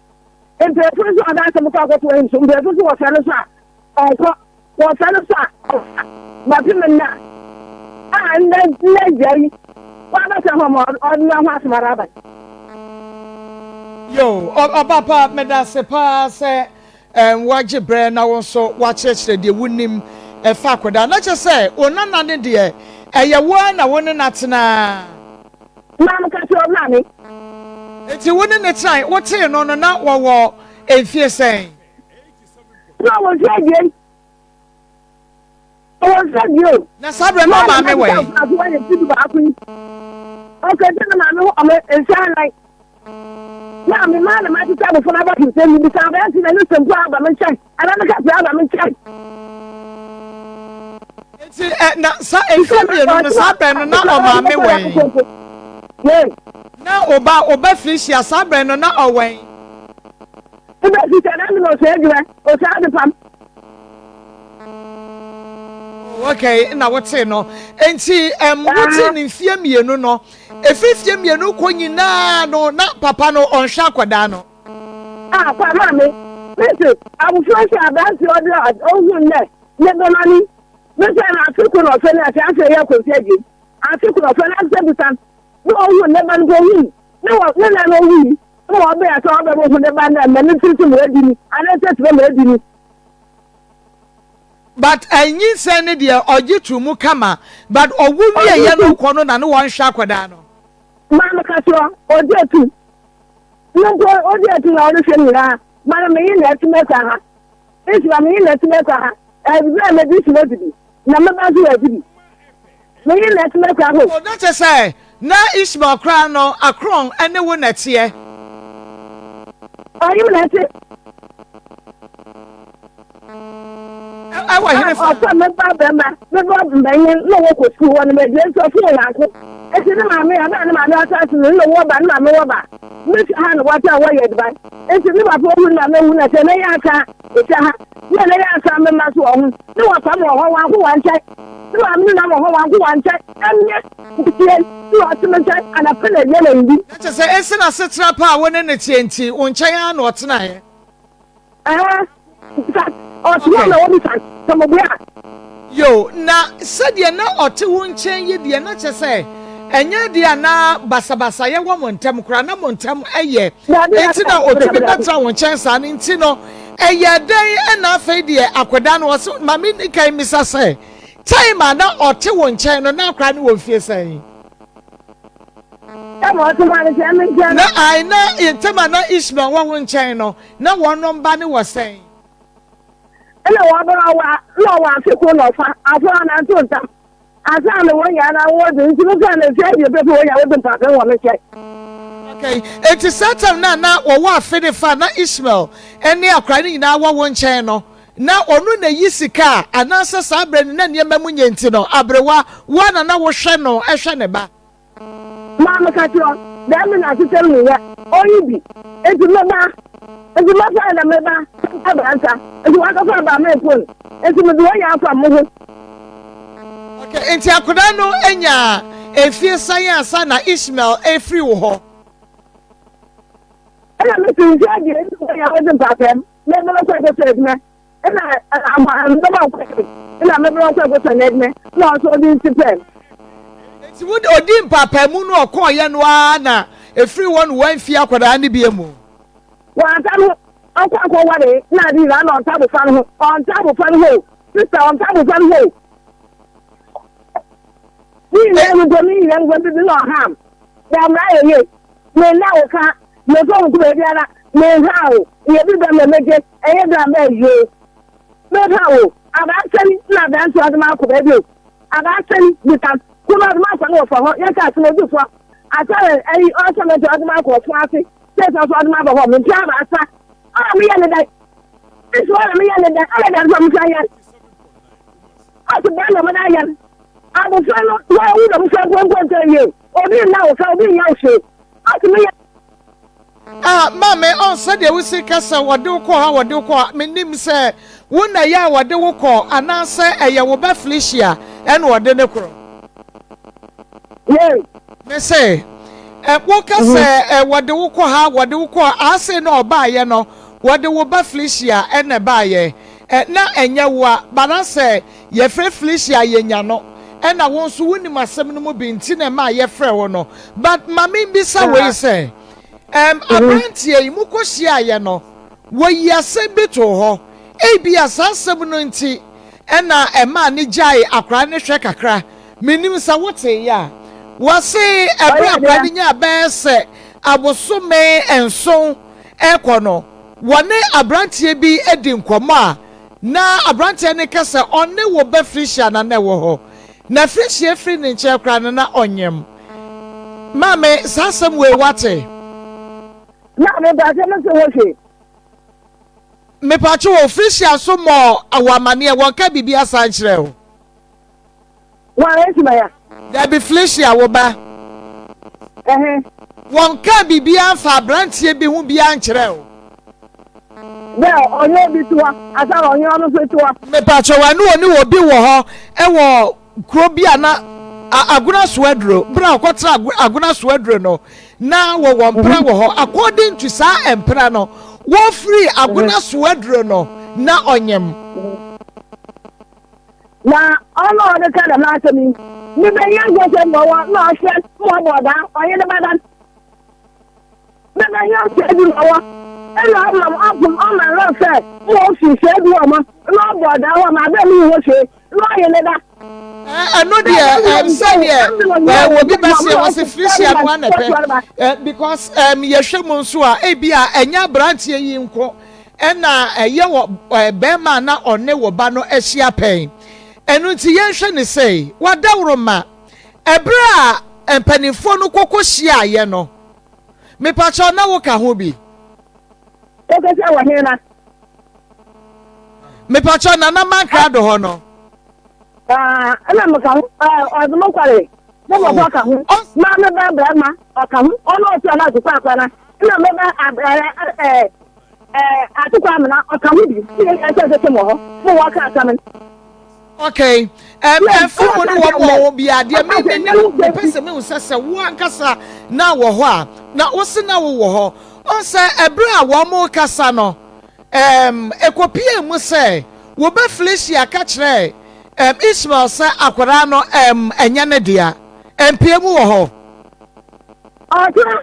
in the first one that some talk to him so the first was on was but timi na and then Jerry what on maraba yo papa medase pa se waje bre na won so wa chechre de wonim e fa koda na che se onana ne de eye wo na won na tena na mo ka ti o na eti won ne tran wo te no no na wo efie sen na wo je you na sabre no ma me we okay then ma me o me e like na me ma na ma ti tabu funa ba ti se mi bi sa ba ti na ni se kwa ba me chai ana na ka sa ba me chai eti na sa efie mi no sabre no na o ma me we na oba fish ya sabre no na o we oba fish na mi no se adwa o sa de pam okay na what say no enti wuti ni fie mienu no efifie mienu ko nyina no na papa no on hwa kwada no pa ma me listen abu fresh abanti order ohun ne do mani me say na atiku no fe na ase ye ko seji atiku no fe na se bisan no ohun ne ban go hu no hu no be aso be bo ne ban na me ni titi mo edini ana se tire mo edini but anyi sene de ogitu mu kama but owu wie ye no ko no na no won hwa kwada no ma me ka so ojetu no go ojetu na onu se nira ma me yin na timeka ha isi ma me yin na timeka ha e bi me di si bi na me ba zu ebi me yin na timeka ho o na che say na Ishmael kra no akron ene wo na tie ayi na tie I want him to me no wo school one me dey so feel like e ti na me na attach no wo ba na me wo ba me ti ha no water wo ye dbai e ti ni ba po hu na me hu na se na ya aka e ti ha na ya aka me ma so hu ni wo pa mo ho wa ko wan chai ni wa mi na mo ho wa ko wan chai anye ti ni wa ti me chai ana pe na ye na ndi na say e se na setra pa wo ne tienti o nchen ya na otena ye yo na sadia na ote wo nchen ye de na che se enye de na basabasa ye wo montem kra na montem eye enti na otumi batra wo nchen sa ne enti no eye den na afa de akoda no so mami ni kai misa se time na ote wo nchen no na kra ne wo fie sen na ai na intema na Ishmael wo nchen no na wono mba ne wo sen ela wa bra wa lo wa se ko no fa afa na to ntam asa na wo ya na wo de nti no na se ye be wo ya wo de pa kan wo me che okay it is certain na wo wa fe fa na Ishmael eni akra ni na wo nchen no na onu na yisika anasa sabre ni na niema mu nyenti no abrewa wa na wo hwe no ehwe ne ba ma me ka tro da me na se tell me ya oyi bi enti me ba enti ma fa na me ba abanta enti wa ka fa ba me phone enti me do ya fa mo ho okay enti akoda no enya efie science na Ishmael efri wo ho ena me tin ja je ya wo den papem me me ko ko se me ena am do ma ko ena me me ko ko se me no so din tipem enti wo odi papem no okoye no na efri won wan fie akoda ne biemu wa ta no akwa ware na di la no tabu fan ho on tabu fan ho sister on tabu fan ho ni le mo go ni le ngo bi no ham da mra ye me na o ka me so ko be biara me ha o ye bi da me meje eye da me yo me ha o aba sani na da so adama ko be bi o aba sani bi ta ko na ma fa no fa ho ye ka so bi fo ata ai o so me adama ko fo ase se so adama ba ho me tia ba asa me ya ne dai eso me ya ne dai ala da so me tia ya aso ba na me da ya abu felo wa wu da musa gwan gwan ta ye obi na o ka obi ya o se aso me ya Mame on said they will see Cassa, what do call, what do call, me name say, one a year, what they will call, and answer a Yawoba Felicia, and what the necro. Yes. They say, Walker say, what they will call, what they will call, I say no buy, you know, what they will buy Felicia and a buyer. Now, and yawa, but I say, ye free Felicia, ye no. And I want to win my seminal being tin and my ye frere no. But mammy be so way say. Auntie, Mukosia, yano. Where ye say bit to her. A.B. as 790. And now a man ni jai akra ne shek akra. Meaning sa what say ya. Was say a brand ya bear say. I was so may and so econo. One a brantie be edim kwama. Na abrantie ne kasa onne wo be frisha na ne wo ho. Na frishi free ne nche kra na onyem. Mame sasem we wate. Na me ba se no se wo se. Me pacho official so mo awamane e won ka bibia san kire o. Wa esima ya. Da be flisha wo ba. Won ka bibia fa brantie bi hu bia nkire o. Well, onye bi tuwa, asa onye onu fe tuwa. Me pacho wa nu oni obi wo ho e wo kro bia na aguna swedro bra okotra aguna swedro no na wo mpra wo ho according to sa empra no wo free aguna swedro no na onyem na ono de kada na asemi ni be yan go se mo wa na se mo boda onye de badan be be yan se du wa e na ma apum o ma ro se mo fi se du o ma no boda wa ma be mi wo se no ye le da no dear say here will be best was a fishia one because ye hwemu nso a e bia enya brantie yi nko na ye wo be ma na one wo ba no ahia pen enu nti ye hwe ne sei wadawro ma ebra empanifo no kokohia ye no me pacho na wo ka ho bi o ke se wa he na me pacho na mankra do ho no ana maka ọdụm kware na mo kwa ka hu ma me ba bra ma ka hu ono otu ala tukwa akwa na na me ba atukwa amna ka hu bi ihe ka se mo ho mo wa ka aka men okay for no wo bi ade me pese me usese wo ankasa na wo ho a na wo se na wo ho on se ebra wo mo kasa no ekopie mu se wo be flesia ka kire Ismail sa akwara no enya ne dia empie mu wo ho atira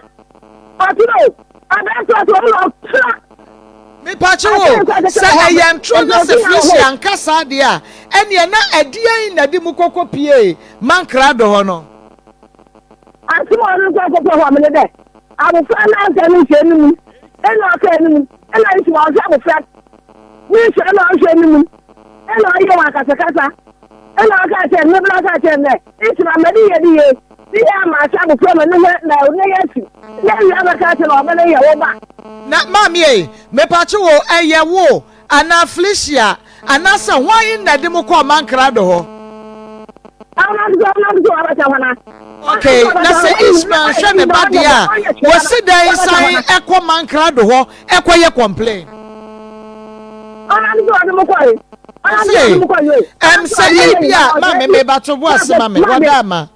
adanto to lo tra me pacho sa eyen tro no se fleshi ankasa dia ene na adia na di mu kokopie mankra do ho no antimo no kokopie ho me de abu fa na anka ni chenu mu ena aka ni mu ena nti wa za abu fa ni se na chenu mu ena ayo wa kasa ena aka che ne bla aka che ne iti na medi ye di ye di ya ma cha bu pro me na yesi ya ya aka che no ba na ye wo ba na mami me pacho wo eye wo ana flesia ana sa hwan na de mu ko mankra do ho okay na se Ismail hwe ne ba dia wo se dan sai ekọ mankra do ho ekoye complain say bia mama me ba to bo ase mama wada ma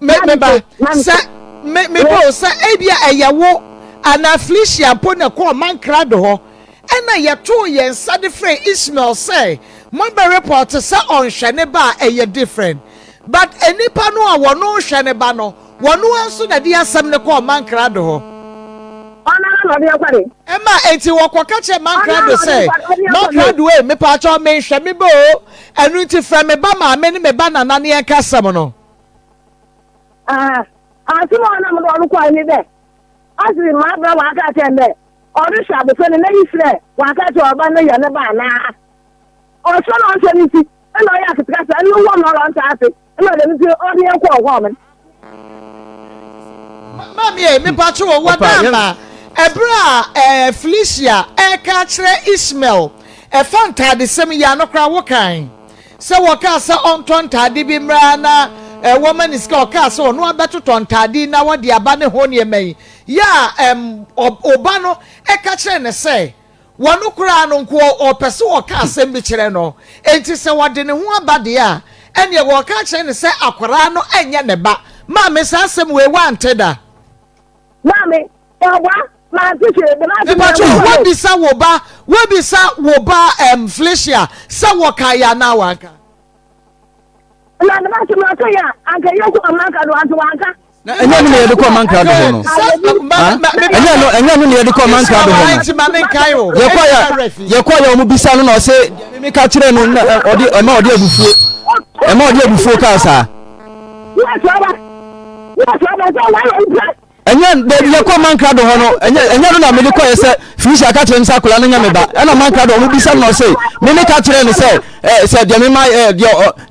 me ba say me bo say bia eyewo ana flesia po na ko mankra do ho ena ye to ye nsa de free Ismail say mo be report say on hwe ne ba eye different but enipa no a wono hwe ne ba no wono anso na de asem ne ko mankra do ho Emma enti wokoka che mankrado say mankrado e me pa cho me hwe me bo enu nti fra me ba ma me ne me ba nana ne enkasam no asimo na mo do kwa ni de asiri ma bra wa ka che nde oru sha be fe ne yi fre wa ka che oba ne ya ne ba na o so no se ni ti e no ya kitka sa enu wo no ro nta ate e no de ni ti o ni enko ogwo me mami me pa cho wo da Ebra Felicia ka kire Ismail fanta de sem ya no kra wo kan se wo ka se ontonta de bi mra na woman is called Castle, no better to Tadi now what the abandon honey may. Ya Obano, a catcher and say, one crown on or pursue or cast assembly channel. And to say what didn't want bad ya, and you will catch and say Aquarano and Yaneba. Mammy says some way wanted. Mammy, my teacher, what be sa woba, what be sa woba Flesia, Sawakaya now. Na na ma tuma ya anka yoko amanka do anto wanka enye no ye de ko amanka do no enye no ye de ko amanka do no ye ko ya omu bisa no na o se me ka kire no odi abufuo ka sa enye de ye ko amanka do no enye no na me de ko ye se fisha ka kire nsa kula no nya me ba na amanka do omu bisa no se me ka kire no se se de me ma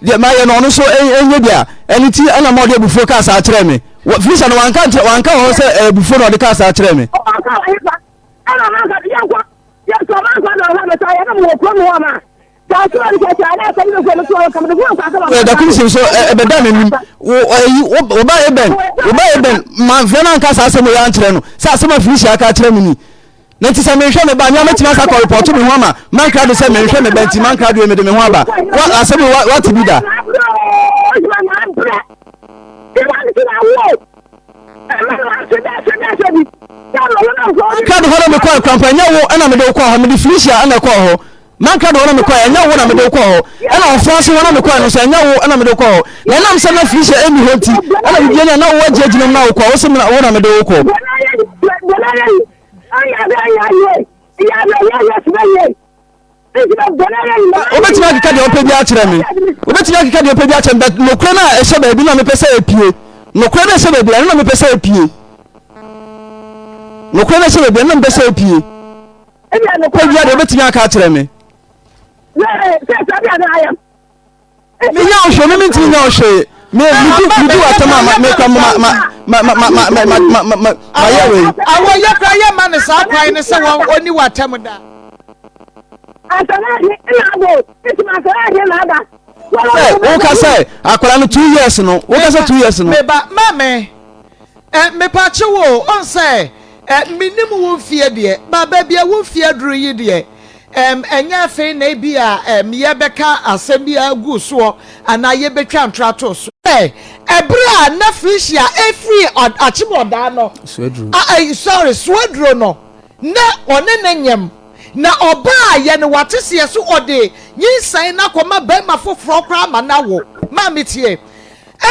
de ma ye no no so enye bia eniti ana mo de bufuo ka sa kire me fisha no wanka ho se bufuo no de ka sa kire me ana ma ka ya kwa ya so ma ka do ha me ta ya na mo ko mo ma ta so ni ka ta na ka ni ko so ka mo ko ka ka da kun so be da me nim wo ba eben ma vena ka sa se mo ya kire no sa se ma fisha ka kire me ni na ti se me hwe me ba nya matima sa ko report me ho ama man ka do se me hwe me ba ti man ka do me de me ho aba what asem what be da ka do hono me ko kampanya wo ana me do ko ho me di flisha ana ko ho man ka do hono me ko anya wo na me do ko ho ana ofranse wo na me ko no se anya wo ana me do ko ho na nam se na flisha emi hoti ana bi nya na wo agye na wo ko wo se me na wo na me do ko obetima akika de opebi akire me obetima akika de opebi akire me no kra na ehye ba bi na me pese epie no kra na ehye ba bi na me pese epie no kra na ehye ba bi na me pese epie opebi de obetima aka akire me me nya ohwe me ntimi nya ohwe me du atama me kwa ma yewe awo ye kra ye man sa kwan ne se oni watam da asana ni abo itima asana ni na da o ka say akwara no 2 years no o ka say 2 years no me ba mame me pa chewo on say minim wo fie de ba bia wo fie duru yi de enya fe na bia ye beka asem bia gu so ana ye betwa ntrato so ebra na frisia free achimoda no swedru sorry swedru no na one na nyem na oba ye ne watese so ode yinsan na koma ba ma foforo kra ma na wo ma metie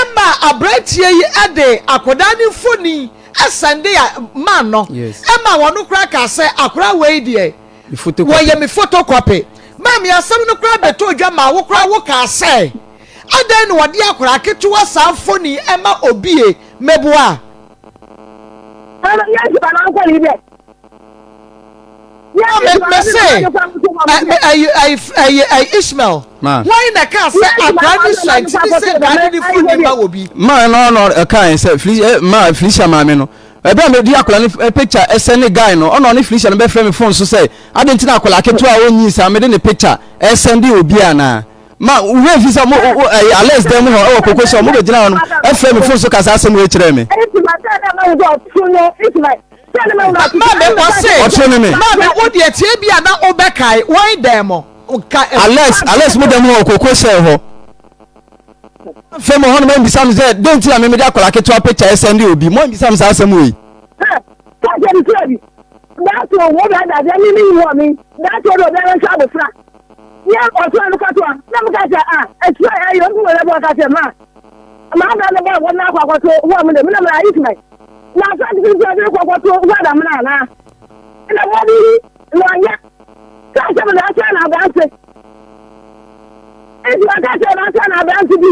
emma abrantie yi ade akoda ni foni asande ya ma no emma wono kra ka se akora we die woye me photocopy mami asem no kra beto dwa ma wo kra wo ka se adan no wode akora ketu asa foni ema obie meboa ana ya ji bana ko libe me say I Ishmael why na ka se akora ni strength ni se dan ni foni ma obi ma no kan se ma flisha ma me no ebe me di akola ni picture SN guy no ono ni flisha no be frame phone so say adenti na akola ketu a onyi sa me de ni picture SN di obi ana ma we visa mo ales dem ho o kokko so mo be gina no frame phone so kasa asem we kire me ma me wo say ma me wo de tie bia na obekai why dem ales mo dem ho kokko say ho femo hono me bisam say don't tell me me da kola ketu a picture SN di obi mo bisam sa asem we ka je ni tiabi da to wo da da ni wo mi da to do da ran sa bo fra ya ko so anu ka to na mo ka se extra ayo ndu le bo ka se ma da le bo wo na kwa to wo mo le mi na ma yi tmai na sa ti ti je kwa to wo da mo na na wo bi lo nya ka se mo da se na ba se e di ka se na ba se bi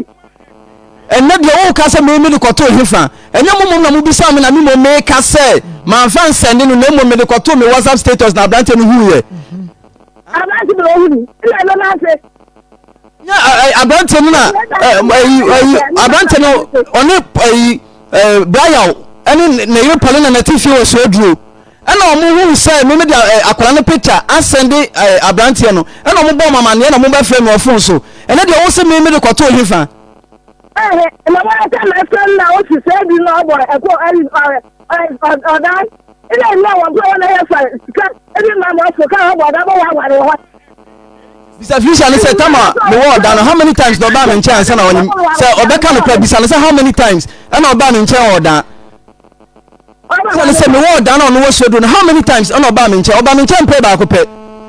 enne de o ka se me me ko to hefa enye momom na mo bisa me na me mo me ka se man fan send no na mo me ko to me WhatsApp status na brand no hu ye abati me hu ni ila na se ya abante no na abante no oni Brian ene na yo pole na natifi wo so duro ena o mo hu se me de akola no picture asend abante no ena o mo bo mama ne na mo ba frame o phone so ene de o se me ko to hefa na wa ta na friend na o ti say bi na obo eko odan ile na wa go na ya fa ka ebi na mo so ka obo da bo wa wa Mr. Fisher say tama me wo odan how many times do ba me nche ansa na wonyim say obeka no pra bisa say how many times na oba me nche odan say me wo odan no wo so do how many times na oba me nche mpe ba ko pe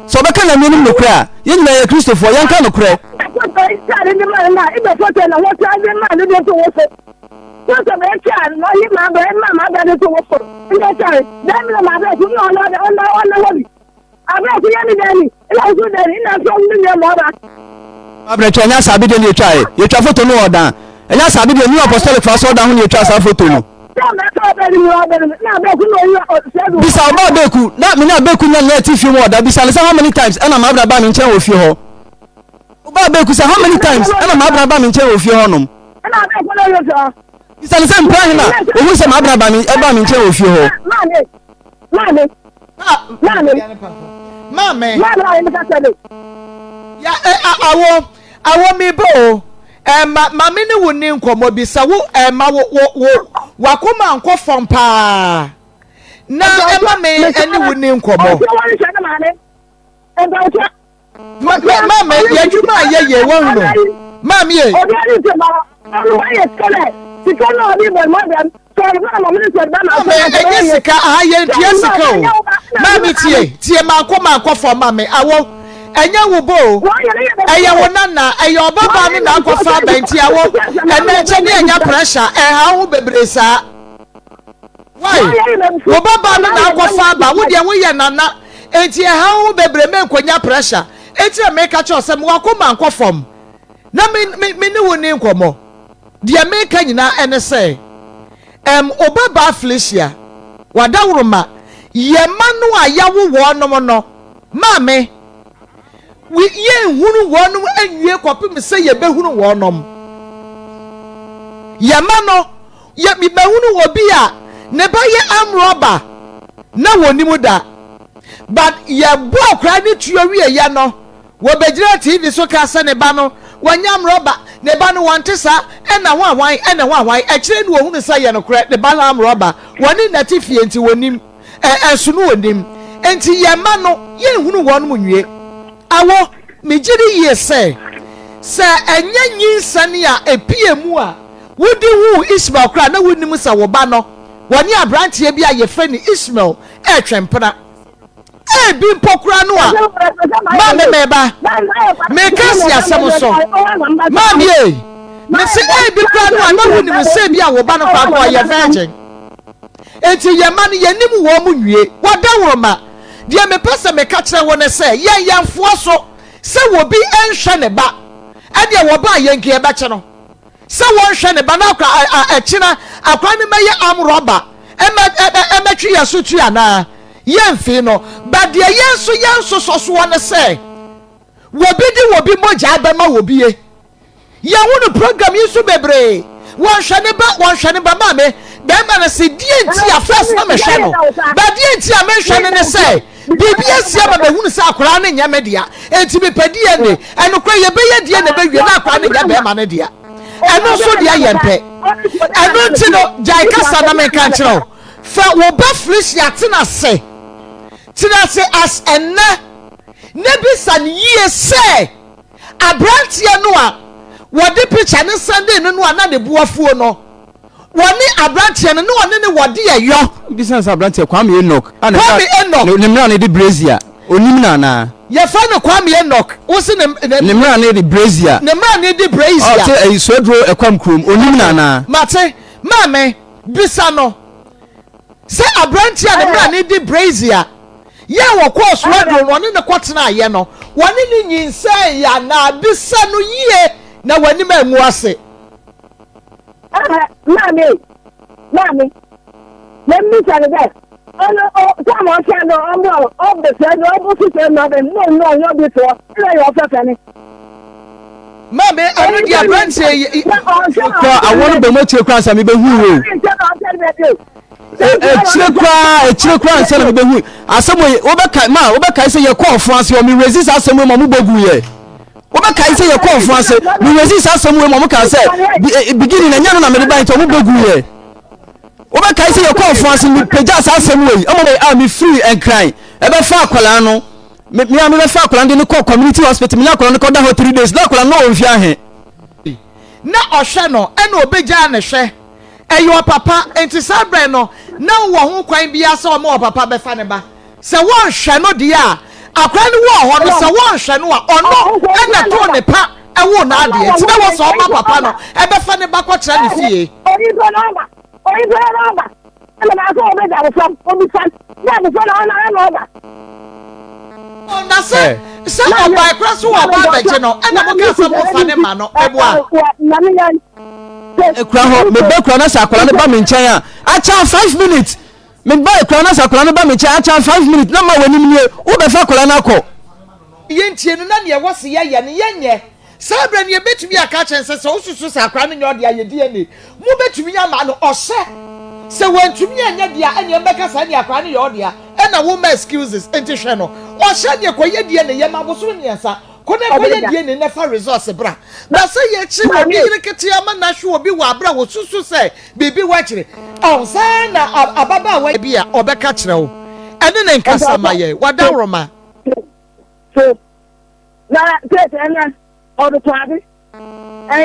so obeka na me nim no kra ye nyina ye Christopher yan ka no kra Abrecho nya sabi de ni twa ye twa photo no odan enya sabi de new apostolic fast odan ho ni twa sa photo no bisa oba beku na me na beku nya na tifi mo odan bisa say how many times ena ma ba me nche wo fie ho oba beku say how many times ena ma ba me nche wo fie ho nom ena beku no yo so bisa say mpra hina ohu say ma ba me nche wo fie ho Mame. Ya awo mi bo mame ne woni nkomo bi sa wo ma wo wakoma nko fom pa na mame ene woni nkomo mame ya juma ye won no mame ye sika aye tie sika o mami tie makoma akofo mami awo enya wo bo eye wo nana eye obaba no na akofa banti awo ena chede enya pressure ha ho bebresa why wo baba no na akofa ba wo de wo ye nana enti ha ho bebre me konya pressure enti me ka cho se mo akoma akofom na me ne woni nkomo de me ka nyina ene se obaba Felicia wadawroma yemanu ayawo wonom no mame we ye hunu wonom anwie kopim se ye behunu wonom yemano ye bi behunu obi a ne ba ye amroba na wonimu da but ye bo akra ni tuawie ya no wo begira TV so ka se ne ba no wanyam roba ne ba no wantesa ena ho awan e kire ne wohunu sa ye no kre ne ba lam roba woni natifie enti wonim esunu wonim enti ye ma no ye hunu wonum nwie awo mejiri ye se enya nyinsane a epie mu a wodi hu Ismael kra na wonim sa wo ba no woni abrantie bi a ye fe ni Ismael twempra bi pokura no a ma me ba me kasi asem so ma me se bi kura no a na woni me se bi a wo ba no kwa kwa ye virgin enti ye ma no ye nim wo mu nwie wadawroma de me pese me ka kire wona se ye yamfo so se wo bi enhwe ne ba ade wo ba ye nke e ba che no se wo nhwe ne ba na akwa akina akwa ne meye amroba emetwi yeso tu ana yemfi no but de yenso so wona se wobi moja ba ma wobi ye hunu program yesu bebre wonhwe ne ba ma me be ma na se die nti a first na me hwe no but die nti a me hwe ne se bibia sia ba be hunu se akora ne nya media enti me padie ne enokwa ye be ye die ne be wie na akora ne nya be ma ne dia eno so dia yempe eno nti no jai kasa na me kan kire fa wo ba Felicia tina se as enne nebisa ye se abrantie no a wode picture ne Sunday no na de buafuo no woni abrantie no woni ne wode ayo business abrantie Kwame Enoch Nimra ne de Brazil onim na na ye fa no Kwame Enoch wo se Nimra ne de Brazil o te isodro ekwam krom onim na na mate mame bisa no se abrantie Nimra ne de Brazil ye wo course wadro woni ne kwotena ye no woni ni nyinsa ya na bisa no ye na wani ma mu ase mami let me tell you that come on can no of the said no sister no be so you offer mami anu dia branche ko awon be mo tie kran sa me be hu we echire kwa nse na be hu asemo wo be kai se ye call France o me resist asemo mo bogu ye Oba kai say your call for say we resist asem we mo kan say beginning na nya no na me ban to mo begu ye. Oba kai say your call for say me peja asem we o me free and cry. E be fa akwala no me be fa akwala de call community hospital me na akwala no ko da ho 3 days na akwala no o mfia he. Na ohwe no e na obeja na hwe. E your papa enti sabre no na wo ho kwan bia se o mo papa be fa ne ba. Se won hwe no de a akwa ni wo ho no se won hwe no a ono e na to ne pa e wo na ade ti be wo so ma papa no e be fa ne ba kwa kira ne fie oyi go na ba ana na so be da from obi fan ya be so na na ba na se o ba kra so wa ba be no e na mo ka so mo fa ne ma no e bo a na me yan ekura ho me be kura na sakola ne ba me nchen a acha 5 minutes me ba ekura na sakola ne ba me nchen acha 5 minutes na ma wani mnie wo be fa kola na akọ ye ntie no na ne wo se ye ne yenye sabre ne betumi aka chense se osusu sakra ne nyode aye DNA mo betumi nya ma no ohye se wantumi anya dia ene mbeka sa ne akra ne yode a na wo ma excuses enti hwe no ohye ne koye die ne ye ma boso ne yansa kone koye die ne ne fa resource bra na se ye chi obi yire kete ama na hwe obi wa bra wo susu se bibi wa kire on sa na ababa wa bi a obeka kire wo ene ne nkasa ma ye wada roma so na tete ena odo twade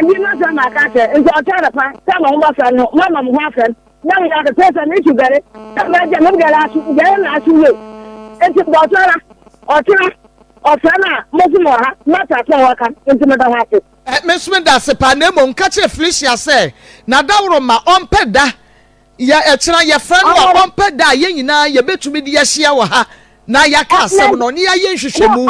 mi na sa ma ka che nzo otara pa sa ma mba fa no mama mo ha fa na mi ya ka tete ni sugare na je no gala asu je na asu we enti do otara otara mo fu mo ha na ta so wa kan enti me da ha te me so me da se pa na mo nka che Felicia se na dawro ma ompeda ya ekira ye fa no ompeda ye nyina ye betumi de ye hia wa ha na ya ka asem no ni ya ye nhwehwemu